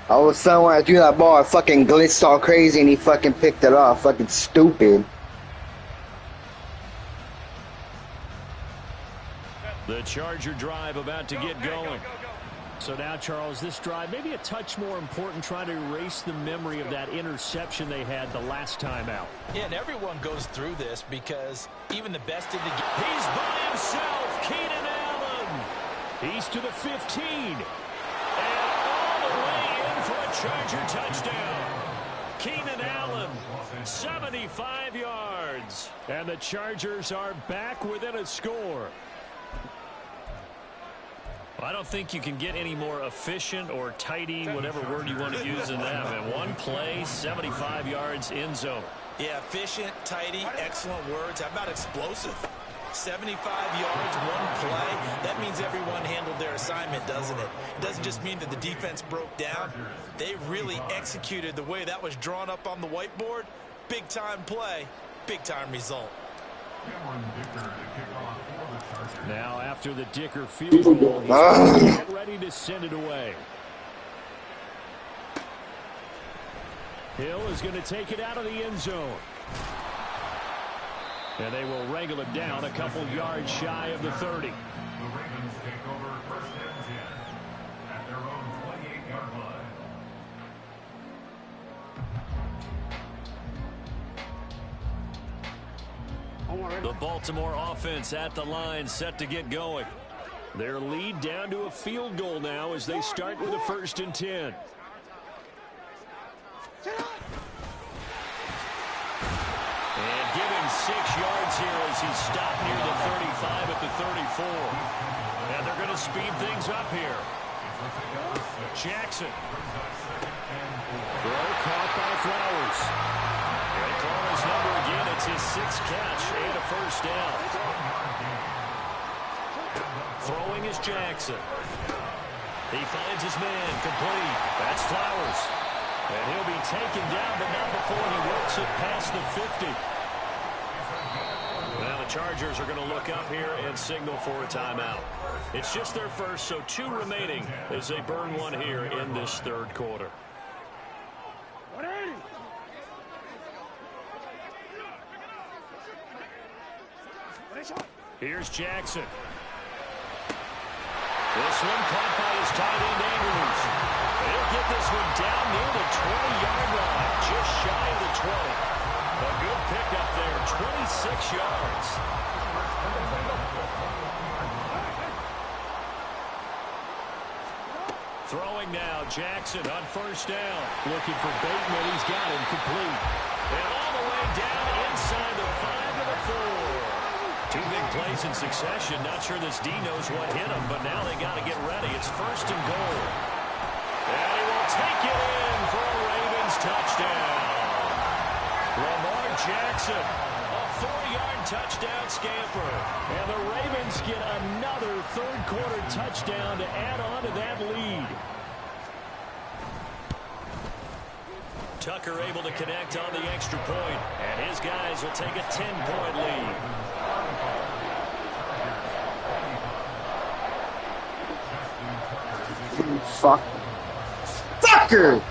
All of a sudden when I threw that ball, I fucking glitched all crazy and he fucking picked it off. Fucking stupid. The Charger drive about to get going. So now, Charles, this drive maybe a touch more important, trying to erase the memory of that interception they had the last time out. Yeah, and everyone goes through this because even the best in the game. He's by himself, Keenan Allen. He's to the 15. And all the way in for a Charger touchdown. Keenan Allen, 75 yards. And the Chargers are back within a score. I don't think you can get any more efficient or tidy, whatever word you want to use in that. And one play, 75 yards in zone. Yeah, efficient, tidy, excellent words. How about explosive? 75 yards, one play. That means everyone handled their assignment, doesn't it? It doesn't just mean that the defense broke down. They really executed the way that was drawn up on the whiteboard. Big-time play, big-time result. Now, after the Dicker field goal, he's ready to send it away. Hill is going to take it out of the end zone. And they will wrangle it down a couple yards shy of the 30. The Ravens take over first and 10 at their own 28-yard line. The Baltimore offense at the line, set to get going. Their lead down to a field goal now as they start with a 1st and 10. And give him 6 yards here as he's stopped near the 35 at the 34. And they're going to speed things up here. Jackson. Throw caught by Flowers. They call his number again. It's his 6th catch and a 1st down. Throwing is Jackson. He finds his man complete. That's Flowers. And he'll be taken down, but not before he works it past the 50. Well, the Chargers are going to look up here and signal for a timeout. It's just their first, so 2 remaining as they burn one here in this 3rd quarter. Here's Jackson. This one caught by his tight end, Andrews. He'll get this one down near the 20-yard line, just shy of the 20. A good pickup there, 26 yards. Throwing now, Jackson on 1st down. Looking for Bateman, he's got him complete. And all the way down inside the 5 to the 4. 2 big plays in succession. Not sure this D knows what hit him, but now they got to get ready. It's 1st and goal. And he will take it in for a Ravens touchdown. Lamar Jackson, a 4-yard touchdown scamper. And the Ravens get another 3rd quarter touchdown to add on to that lead. Tucker able to connect on the extra point, and his guys will take a 10-point lead. Fucker!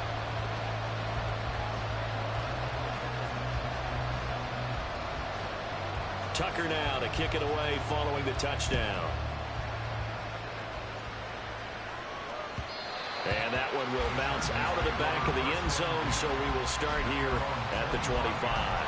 Tucker now to kick it away following the touchdown. And that one will bounce out of the back of the end zone, so we will start here at the 25.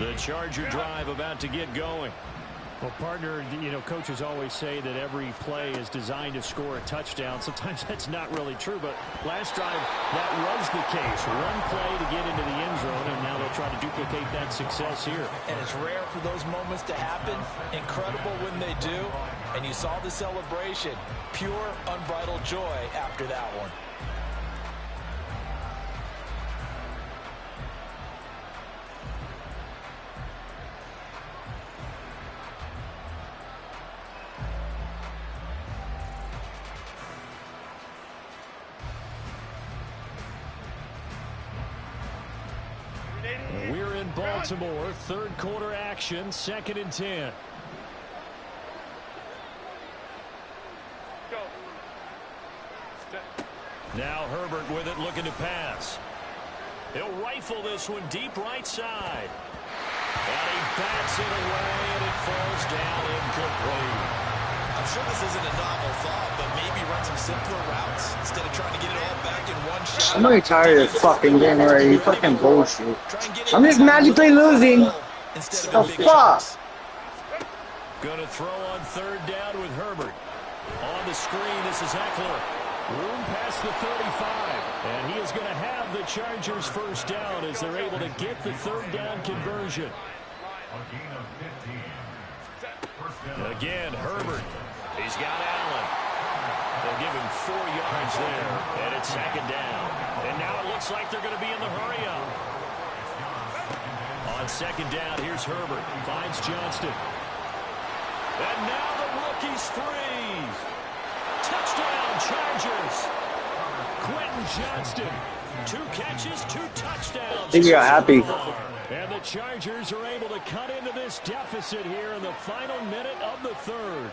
The Charger drive about to get going. Well, partner, you know, coaches always say that every play is designed to score a touchdown. Sometimes that's not really true, but last drive, that was the case. One play to get into the end zone, and now they'll try to duplicate that success here. And it's rare for those moments to happen. Incredible when they do. And you saw the celebration. Pure, unbridled joy after that one. We're in Baltimore, 3rd quarter action, 2nd and 10. Go. Now Herbert with it, looking to pass. He'll rifle this one deep right side. And he bats it away, and it falls down incomplete. I'm sure this isn't a novel thought, but maybe run some simpler routes instead of trying to get it all back in one shot. I'm really tired of this fucking game already. Fucking bullshit. I'm just magically losing. The fuck? Going to throw on 3rd down with Herbert. On the screen, this is Eckler. Room past the 35. And he is going to have the Chargers 1st down as they're able to get the 3rd down conversion. A gain of 15. First down. Again, Herbert. He's got Allen. They'll give him 4 yards there, and it's 2nd down. And now it looks like they're going to be in the hurry-up. On 2nd down, here's Herbert. Finds Johnston. And now the rookie's free. Touchdown, Chargers. Quentin Johnston. 2 catches, 2 touchdowns. I think you're happy. And the Chargers are able to cut into this deficit here in the final minute of the third.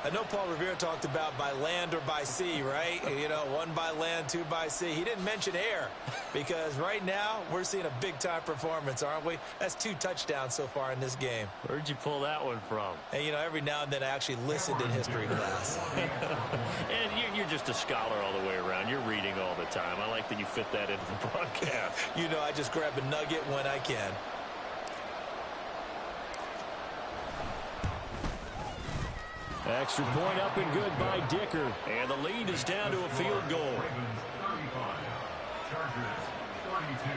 I know Paul Revere talked about by land or by sea, right? You know, one by land, two by sea. He didn't mention air because right now we're seeing a big-time performance, aren't we? That's 2 touchdowns so far in this game. Where'd you pull that one from? And, you know, every now and then I actually listened in history class. And you're just a scholar all the way around. You're reading all the time. I like that you fit that into the broadcast. You know, I just grab a nugget when I can. Extra point up and good by Dicker. And the lead is down to a field goal. Ravens 35. Chargers 32.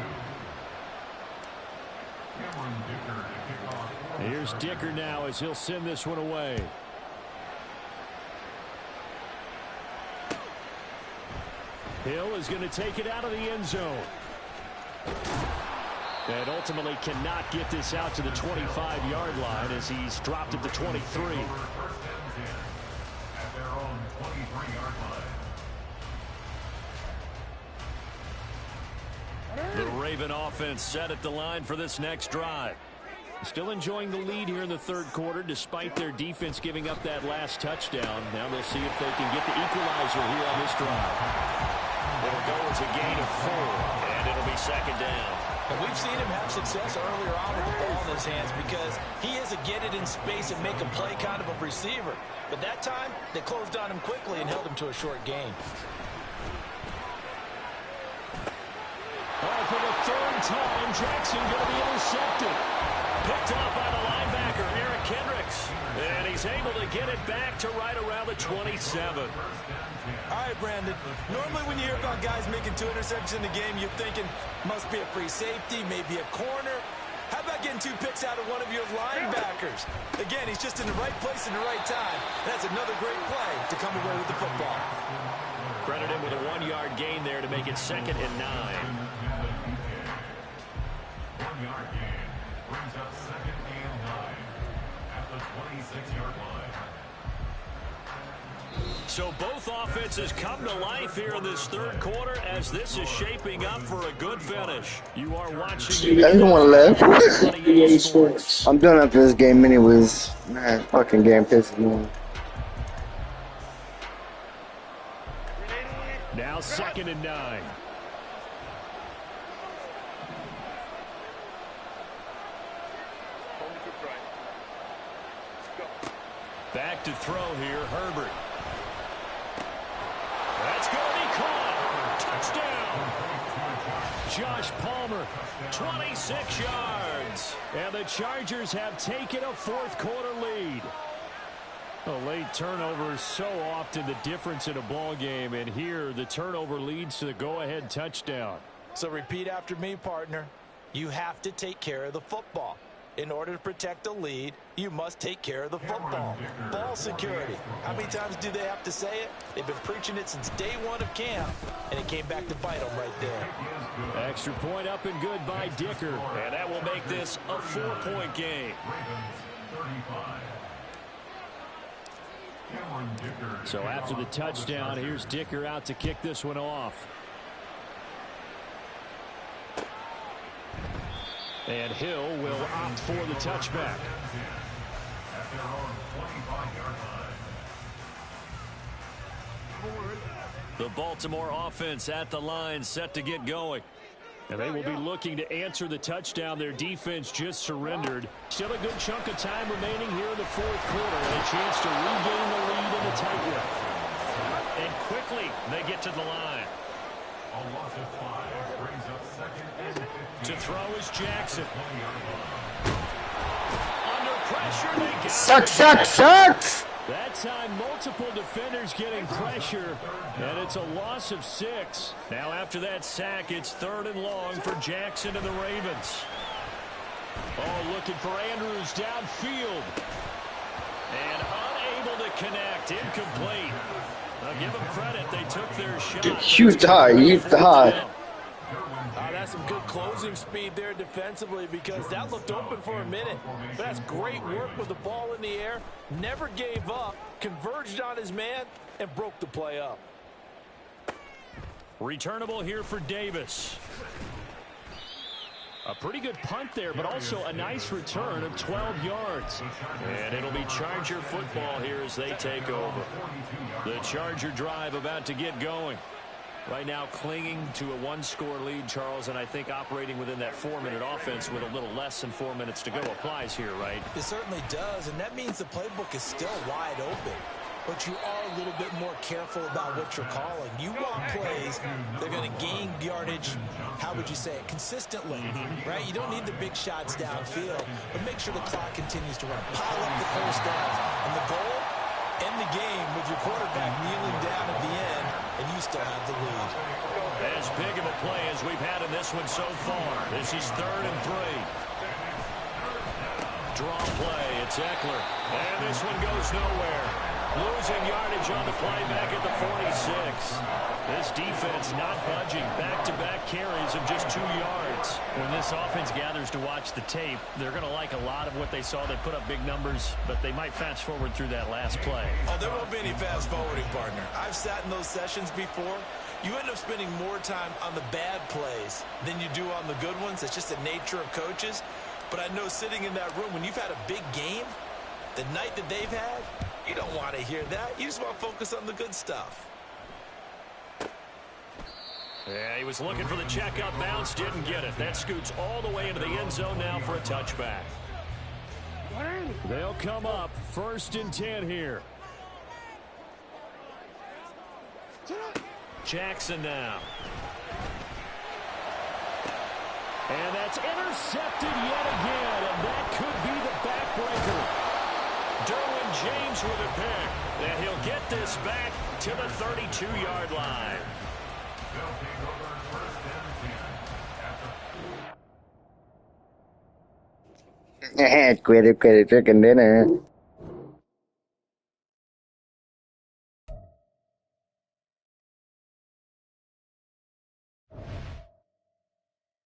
Cameron Dicker to kick off. Here's Dicker now as he'll send this one away. Hill is going to take it out of the end zone. And ultimately cannot get this out to the 25-yard line as he's dropped at the 23. At their own 23-yard line. The Raven offense set at the line for this next drive. Still enjoying the lead here in the third quarter despite their defense giving up that last touchdown. Now they'll see if they can get the equalizer here on this drive. It'll go as a gain of 4, and it'll be second down. And we've seen him have success earlier on with the ball in his hands because he is a get it in space and make a play kind of a receiver. But that time, they closed on him quickly and held him to a short gain. For the third time, Jackson going to be intercepted. Picked off by the linebacker, Eric Kendricks. And he's able to get it back to right around the 27. All right, Brandon. Normally when you hear about guys making 2 interceptions in the game, you're thinking must be a free safety, maybe a corner. How about getting 2 picks out of one of your linebackers? Again, he's just in the right place at the right time. That's another great play to come away with the football. Credit him with a 1-yard gain there to make it 2nd and 9. 1-yard gain brings up 2nd and 9 at the 26-yard line. So both offenses come to life here in this third quarter as this is shaping up for a good finish. You are watching. Everyone left. I'm done after this game anyways. Man, fucking game pisses me off. Now 2nd and 9. Back to throw here, Herbert. That's going to be caught. Touchdown. Josh Palmer, 26 yards. And the Chargers have taken a fourth quarter lead. A late turnover is so often the difference in a ball game, and here the turnover leads to the go-ahead touchdown. So repeat after me, partner. You have to take care of the football. In order to protect a lead, you must take care of the football. Ball security. How many times do they have to say it? They've been preaching it since day 1 of camp, and it came back to bite them right there. Extra point up and good by Dicker, and that will make this a 4-point game. So after the touchdown, here's Dicker out to kick this one off. And Hill will opt for the touchback. The Baltimore offense at the line set to get going. And they will be looking to answer the touchdown their defense just surrendered. Still a good chunk of time remaining here in the fourth quarter and a chance to regain the lead in the tightrope. And quickly they get to the line. A loss of 5 brings up 2nd and 15. To throw is Jackson. Under pressure, they get Sucks! That time, multiple defenders getting pressure, and it's a loss of 6. Now, after that sack, it's 3rd and long for Jackson and the Ravens. Oh, looking for Andrews downfield. And unable to connect, incomplete. I'll give them credit, they took their shot. You die. That's some good closing speed there defensively because that looked open for a minute. But that's great work with the ball in the air. Never gave up, converged on his man, and broke the play up. Returnable here for Davis. A pretty good punt there, but also a nice return of 12 yards. And it'll be Charger football here as they take over. The Charger drive about to get going. Right now clinging to a one-score lead, Charles, and I think operating within that 4-minute offense with a little less than 4 minutes to go applies here, right? It certainly does, and that means the playbook is still wide open. But you are a little bit more careful about what you're calling. You want plays that are going to gain yardage, how would you say it, consistently, right? You don't need the big shots downfield, but make sure the clock continues to run. Pile up the first down. And the goal, end the game with your quarterback kneeling down at the end, and you still have the lead. As big of a play as we've had in this one so far. This is 3rd and 3. Draw play, it's Eckler. And this one goes nowhere. Losing yardage on the play back at the 46. This defense not budging. Back-to-back carries of just 2 yards. When this offense gathers to watch the tape, they're going to like a lot of what they saw. They put up big numbers, but they might fast forward through that last play. Oh, there won't be any fast forwarding, partner. I've sat in those sessions before. You end up spending more time on the bad plays than you do on the good ones. It's just the nature of coaches. But I know sitting in that room, when you've had a big game, the night that they've had, you don't want to hear that. You just want to focus on the good stuff. Yeah, he was looking for the checkup bounce, didn't get it. That scoots all the way into the end zone now for a touchback. They'll come up 1st and 10 here. Jackson now. And that's intercepted yet again, and that could be the backbreaker. Derwin James with a pick. And he'll get this back to the 32-yard line. Quitter, chicken dinner.